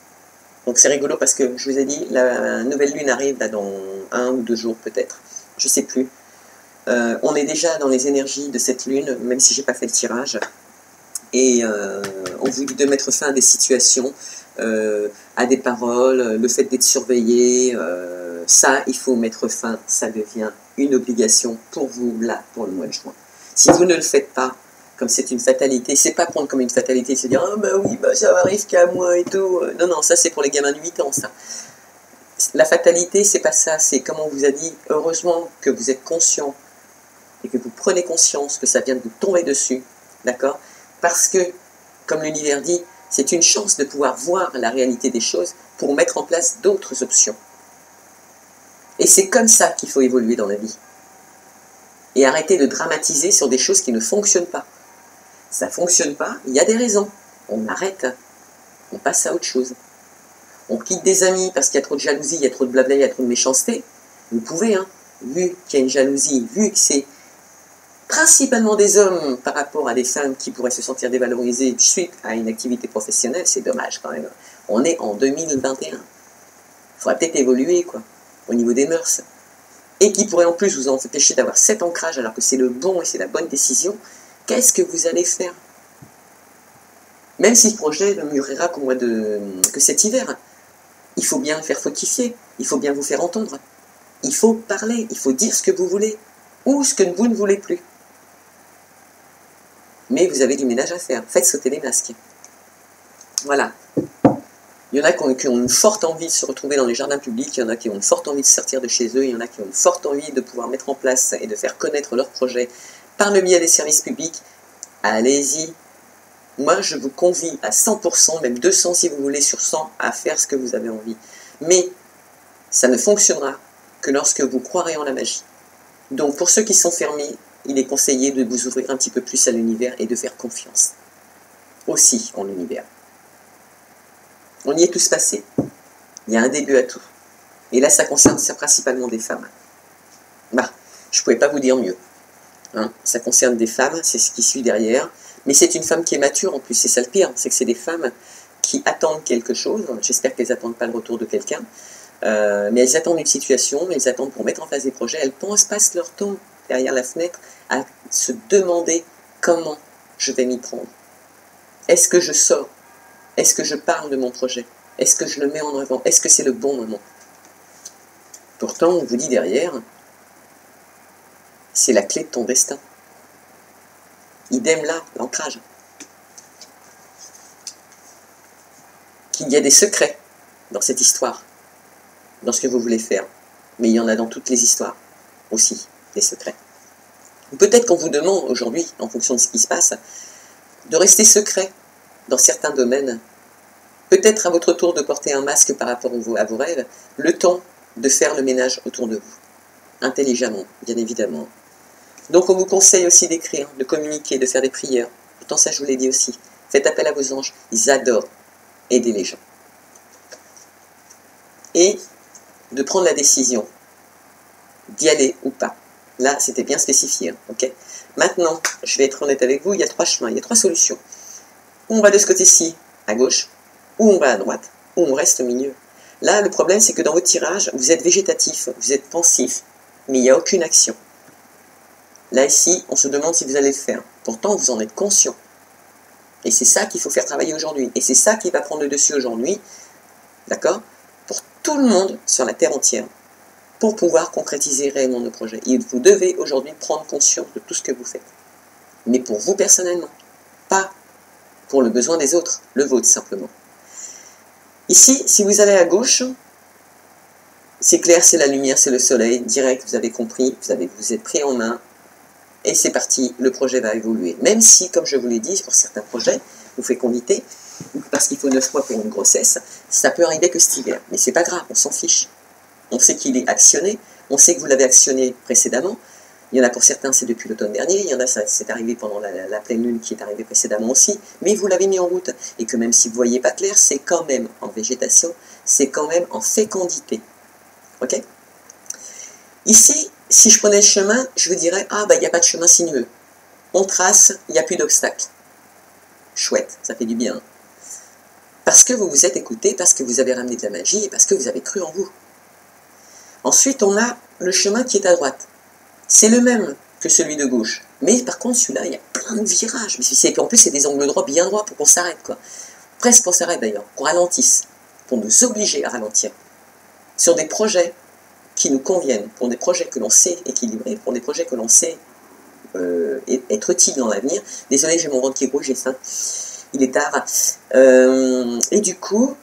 Donc c'est rigolo parce que je vous ai dit, la nouvelle lune arrive là dans 1 ou 2 jours peut-être. Je sais plus. On est déjà dans les énergies de cette lune, même si j'ai pas fait le tirage. Et on vous dit de mettre fin à des situations, à des paroles, le fait d'être surveillé, ça, il faut mettre fin, ça devient une obligation pour vous, là, pour le mois de juin. Si vous ne le faites pas, comme c'est une fatalité, c'est pas prendre comme une fatalité, se dire « Ah bah oui, bah ça arrive qu'à moi et tout ». Non, non, ça c'est pour les gamins de 8 ans, ça. La fatalité, c'est pas ça, c'est comme on vous a dit, heureusement que vous êtes conscient et que vous prenez conscience que ça vient de vous tomber dessus, d'accord? Parce que, comme l'univers dit, c'est une chance de pouvoir voir la réalité des choses pour mettre en place d'autres options. Et c'est comme ça qu'il faut évoluer dans la vie. Et arrêter de dramatiser sur des choses qui ne fonctionnent pas. Ça ne fonctionne pas, il y a des raisons. On arrête, on passe à autre chose. On quitte des amis parce qu'il y a trop de jalousie, il y a trop de blabla, il y a trop de méchanceté. Vous pouvez, hein, vu qu'il y a une jalousie, vu que c'est principalement des hommes par rapport à des femmes qui pourraient se sentir dévalorisées suite à une activité professionnelle, c'est dommage quand même. On est en 2021. Il faudrait peut-être évoluer, quoi, au niveau des mœurs. Et qui pourrait en plus vous empêcher d'avoir cet ancrage alors que c'est le bon et c'est la bonne décision. Qu'est-ce que vous allez faire? Même si ce projet ne mûrira que cet hiver, il faut bien le faire fructifier, il faut bien vous faire entendre. Il faut parler, il faut dire ce que vous voulez, ou ce que vous ne voulez plus. Mais vous avez du ménage à faire, faites sauter les masques. Voilà. Il y en a qui ont une forte envie de se retrouver dans les jardins publics, il y en a qui ont une forte envie de sortir de chez eux, il y en a qui ont une forte envie de pouvoir mettre en place et de faire connaître leurs projets par le biais des services publics. Allez-y. Moi, je vous convie à 100%, même 200 si vous voulez, sur 100, à faire ce que vous avez envie. Mais ça ne fonctionnera que lorsque vous croirez en la magie. Donc, pour ceux qui sont fermés, il est conseillé de vous ouvrir un petit peu plus à l'univers et de faire confiance aussi en l'univers. On y est tous passés. Il y a un début à tout. Et là, ça concerne principalement des femmes. Bah, je ne pouvais pas vous dire mieux. Hein, ça concerne des femmes, c'est ce qui suit derrière. Mais c'est une femme qui est mature en plus, c'est ça le pire. C'est que c'est des femmes qui attendent quelque chose. J'espère qu'elles n'attendent pas le retour de quelqu'un. Mais elles attendent une situation, mais elles attendent pour mettre en place des projets. Elles passent leur temps derrière la fenêtre à se demander comment je vais m'y prendre. Est-ce que je sors? Est-ce que je parle de mon projet? Est-ce que je le mets en avant? Est-ce que c'est le bon moment? Pourtant, on vous dit derrière, c'est la clé de ton destin. Idem là, l'ancrage. Qu'il y a des secrets dans cette histoire, dans ce que vous voulez faire. Mais il y en a dans toutes les histoires aussi, des secrets. Peut-être qu'on vous demande aujourd'hui, en fonction de ce qui se passe, de rester secret dans certains domaines, peut-être à votre tour de porter un masque par rapport à vos rêves, le temps de faire le ménage autour de vous, intelligemment, bien évidemment. Donc on vous conseille aussi d'écrire, de communiquer, de faire des prières. Pourtant ça je vous l'ai dit aussi. Faites appel à vos anges, ils adorent aider les gens. Et de prendre la décision d'y aller ou pas. Là, c'était bien spécifié. Hein, ok. Maintenant, je vais être honnête avec vous, il y a 3 chemins, il y a 3 solutions. Ou on va de ce côté-ci, à gauche, ou on va à droite, ou on reste au milieu. Là, le problème, c'est que dans votre tirage, vous êtes végétatif, vous êtes pensif, mais il n'y a aucune action. Là, ici, on se demande si vous allez le faire. Pourtant, vous en êtes conscient. Et c'est ça qu'il faut faire travailler aujourd'hui. Et c'est ça qui va prendre le dessus aujourd'hui, d'accord, pour tout le monde sur la Terre entière, pour pouvoir concrétiser réellement nos projets. Et vous devez aujourd'hui prendre conscience de tout ce que vous faites. Mais pour vous personnellement, pas pour le besoin des autres, le vôtre simplement. Ici, si vous allez à gauche, c'est clair, c'est la lumière, c'est le soleil, direct, vous avez compris, vous êtes pris en main, et c'est parti, le projet va évoluer. Même si, comme je vous l'ai dit, pour certains projets, vous fécondité, parce qu'il faut 9 mois pour une grossesse, ça peut arriver que cet hiver. Mais c'est pas grave, on s'en fiche. On sait qu'il est actionné, on sait que vous l'avez actionné précédemment. Il y en a pour certains, c'est depuis l'automne dernier, il y en a, c'est arrivé pendant la pleine lune qui est arrivée précédemment aussi, mais vous l'avez mis en route. Et que même si vous ne voyez pas clair, c'est quand même en végétation, c'est quand même en fécondité. Ok? Ici, si je prenais le chemin, je vous dirais, ah bah il n'y a pas de chemin sinueux. On trace, il n'y a plus d'obstacles. Chouette, ça fait du bien. Parce que vous vous êtes écouté, parce que vous avez ramené de la magie, et parce que vous avez cru en vous. Ensuite, on a le chemin qui est à droite. C'est le même que celui de gauche. Mais par contre, celui-là, il y a plein de virages. En plus, c'est des angles droits, bien droits, pour qu'on s'arrête, quoi. Presque qu'on s'arrête d'ailleurs, qu'on ralentisse, pour nous obliger à ralentir. Sur des projets qui nous conviennent, pour des projets que l'on sait équilibrer, pour des projets que l'on sait être utiles dans l'avenir. Désolé, j'ai mon ventre qui bouge, j'ai faim. Il est tard. Et du coup,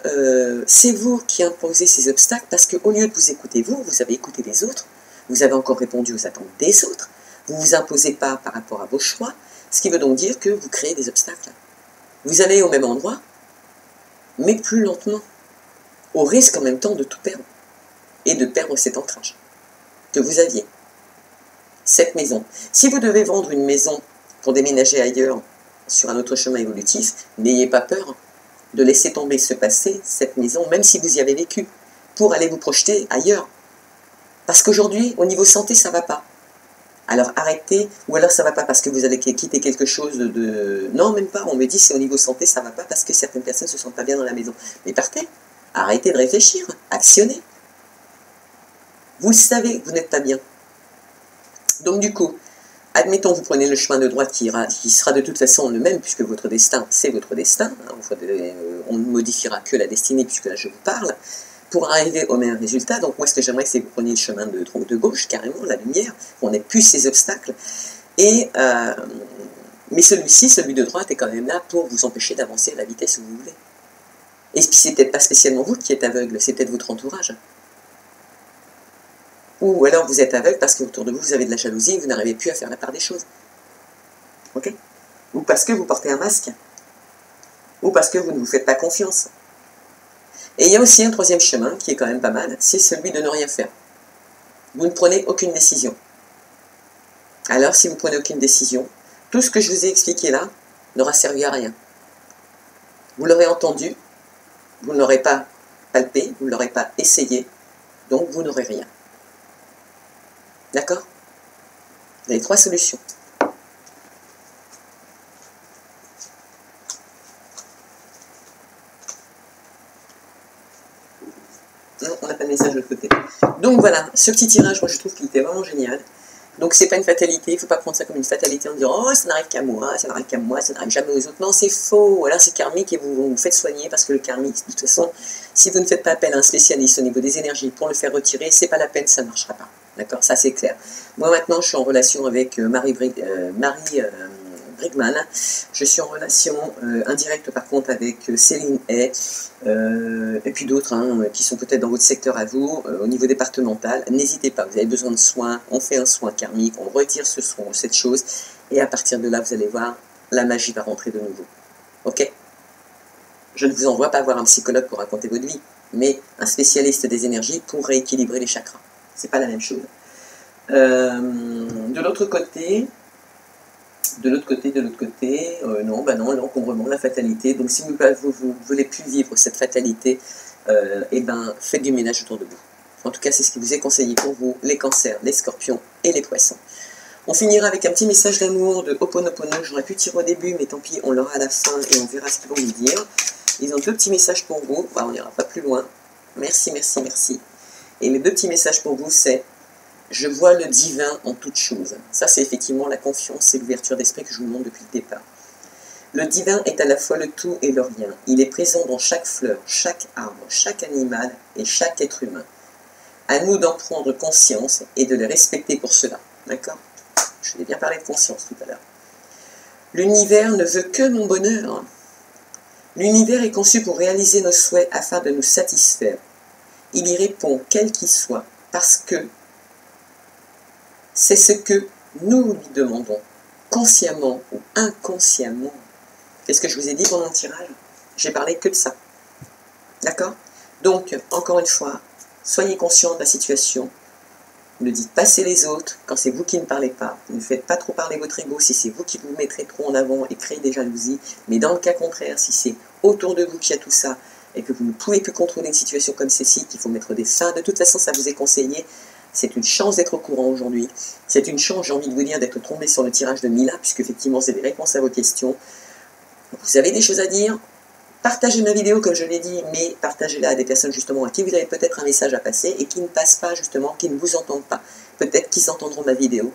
c'est vous qui imposez ces obstacles parce qu'au lieu de vous écouter vous avez écouté les autres, vous avez encore répondu aux attentes des autres, vous ne vous imposez pas par rapport à vos choix, ce qui veut donc dire que vous créez des obstacles. Vous allez au même endroit, mais plus lentement, au risque en même temps de tout perdre, et de perdre cet ancrage que vous aviez. Cette maison. Si vous devez vendre une maison pour déménager ailleurs, sur un autre chemin évolutif, n'ayez pas peur de laisser tomber ce passé, cette maison, même si vous y avez vécu, pour aller vous projeter ailleurs. Parce qu'aujourd'hui, au niveau santé, ça ne va pas. Alors arrêtez, ou alors ça ne va pas parce que vous allez quitter quelque chose de... Non, même pas, on me dit c'est au niveau santé, ça ne va pas parce que certaines personnes ne se sentent pas bien dans la maison. Mais partez, arrêtez de réfléchir, actionnez. Vous le savez, vous n'êtes pas bien. Donc du coup, admettons, vous prenez le chemin de droite qui sera de toute façon le même, puisque votre destin, c'est votre destin. On ne modifiera que la destinée, puisque là je vous parle, pour arriver au même résultat. Donc moi, ce que j'aimerais, c'est que vous preniez le chemin de gauche, carrément, la lumière, qu'on n'ait plus ces obstacles. Mais celui-ci, celui de droite, est quand même là pour vous empêcher d'avancer à la vitesse où vous voulez. Et puis c'est peut-être pas spécialement vous qui êtes aveugle, c'est peut-être votre entourage. Ou alors vous êtes aveugle parce qu'autour de vous, vous avez de la jalousie et vous n'arrivez plus à faire la part des choses. Ok? Ou parce que vous portez un masque. Ou parce que vous ne vous faites pas confiance. Et il y a aussi un troisième chemin qui est quand même pas mal, c'est celui de ne rien faire. Vous ne prenez aucune décision. Alors si vous ne prenez aucune décision, tout ce que je vous ai expliqué là n'aura servi à rien. Vous l'aurez entendu, vous ne l'aurez pas palpé, vous ne l'aurez pas essayé, donc vous n'aurez rien. D'accord? Vous avez 3 solutions. Non, on n'a pas de message de l'autre côté. Donc voilà, ce petit tirage, moi je trouve qu'il était vraiment génial. Donc c'est pas une fatalité, il ne faut pas prendre ça comme une fatalité en disant « Oh, ça n'arrive qu'à moi, ça n'arrive qu'à moi, ça n'arrive jamais aux autres. » Non, c'est faux. Alors c'est karmique et vous faites soigner parce que le karmique, de toute façon, si vous ne faites pas appel à un spécialiste au niveau des énergies pour le faire retirer, c'est pas la peine, ça ne marchera pas. D'accord, ça c'est clair. Moi maintenant, je suis en relation avec Marie Brigman. Je suis en relation indirecte par contre avec Céline Hay, et puis d'autres qui sont peut-être dans votre secteur à vous, au niveau départemental. N'hésitez pas, vous avez besoin de soins, on fait un soin karmique, on retire ce soin, cette chose, et à partir de là, vous allez voir, la magie va rentrer de nouveau. Ok? Je ne vous envoie pas voir un psychologue pour raconter votre vie, mais un spécialiste des énergies pour rééquilibrer les chakras. C'est pas la même chose. De l'autre côté, non, l'encombrement, la fatalité. Donc si vous ne voulez plus vivre cette fatalité, faites du ménage autour de vous. En tout cas, c'est ce qui vous est conseillé pour vous, les cancers, les scorpions et les poissons. On finira avec un petit message d'amour de Ho'oponopono. J'aurais pu tirer au début, mais tant pis, on l'aura à la fin et on verra ce qu'ils vont nous dire. Ils ont deux petits messages pour vous. On n'ira pas plus loin. Merci, merci, merci. Et les deux petits messages pour vous, c'est « Je vois le divin en toutes choses ». Ça, c'est effectivement la confiance et l'ouverture d'esprit que je vous montre depuis le départ. Le divin est à la fois le tout et le rien. Il est présent dans chaque fleur, chaque arbre, chaque animal et chaque être humain. À nous d'en prendre conscience et de le respecter pour cela. D'accord ? Je vous ai bien parlé de conscience tout à l'heure. L'univers ne veut que mon bonheur. L'univers est conçu pour réaliser nos souhaits afin de nous satisfaire. Il y répond, quel qu'il soit, parce que c'est ce que nous lui demandons, consciemment ou inconsciemment. Qu'est-ce que je vous ai dit pendant le tirage? J'ai parlé que de ça. D'accord? Donc, encore une fois, soyez conscient de la situation. Ne dites pas c'est les autres quand c'est vous qui ne parlez pas. Ne faites pas trop parler votre ego si c'est vous qui vous mettrez trop en avant et créez des jalousies. Mais dans le cas contraire, si c'est autour de vous qu'il y a tout ça et que vous ne pouvez plus contrôler une situation comme celle-ci, qu'il faut mettre des fins, de toute façon ça vous est conseillé. C'est une chance d'être au courant aujourd'hui. C'est une chance, j'ai envie de vous dire, d'être tombé sur le tirage de Mila, puisque effectivement c'est des réponses à vos questions. Vous avez des choses à dire? Partagez ma vidéo comme je l'ai dit, mais partagez-la à des personnes justement à qui vous avez peut-être un message à passer et qui ne passent pas justement, qui ne vous entendent pas. Peut-être qu'ils entendront ma vidéo.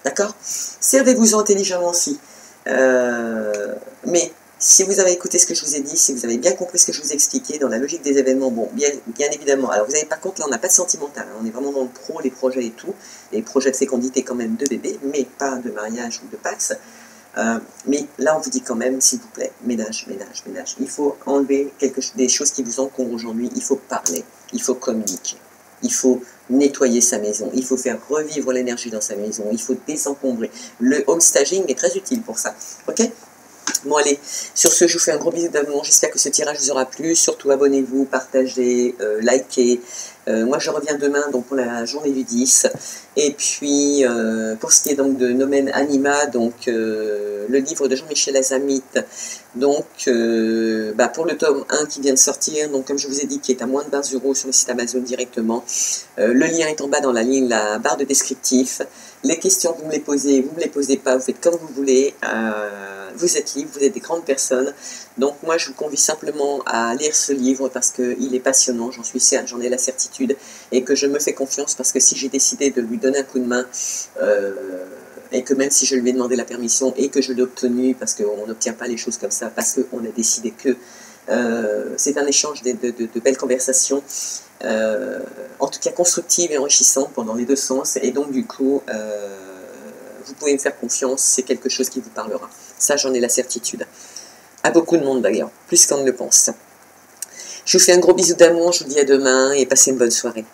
D'accord? Servez-vous intelligemment aussi. Mais si vous avez écouté ce que je vous ai dit, si vous avez bien compris ce que je vous ai expliqué dans la logique des événements, bon, bien évidemment. Alors vous avez par contre, là on n'a pas de sentimental, hein, on est vraiment dans le pro, les projets et tout, les projets de fécondité quand même de bébé, mais pas de mariage ou de pax. Mais là, on vous dit quand même, s'il vous plaît, ménage, ménage, ménage. Il faut enlever des choses qui vous encombrent aujourd'hui. Il faut parler, il faut communiquer, il faut nettoyer sa maison, il faut faire revivre l'énergie dans sa maison, il faut désencombrer. Le home staging est très utile pour ça. Ok? Bon allez, sur ce, je vous fais un gros bisou d'amour. J'espère que ce tirage vous aura plu. Surtout, abonnez-vous, partagez, likez. Moi, je reviens demain donc pour la journée du 10. Et puis, pour ce qui est donc de Nomen Anima, donc le livre de Jean-Michel Azamit, donc pour le tome 1 qui vient de sortir, donc comme je vous ai dit, qui est à moins de 20 € sur le site Amazon directement. Le lien est en bas dans la barre de descriptif. Les questions, vous me les posez, vous ne me les posez pas, vous faites comme vous voulez. Vous êtes libre, vous êtes des grandes personnes. Donc moi, je vous convie simplement à lire ce livre parce qu'il est passionnant, j'en ai la certitude, et que je me fais confiance parce que si j'ai décidé de lui donner un coup de main, et que même si je lui ai demandé la permission et que je l'ai obtenu, parce qu'on n'obtient pas les choses comme ça, parce qu'on a décidé que c'est un échange de belles conversations, en tout cas constructives et enrichissantes pendant les deux sens, et donc du coup, vous pouvez me faire confiance, c'est quelque chose qui vous parlera. Ça, j'en ai la certitude. À beaucoup de monde d'ailleurs, plus qu'on ne le pense. Je vous fais un gros bisou d'amour, je vous dis à demain et passez une bonne soirée.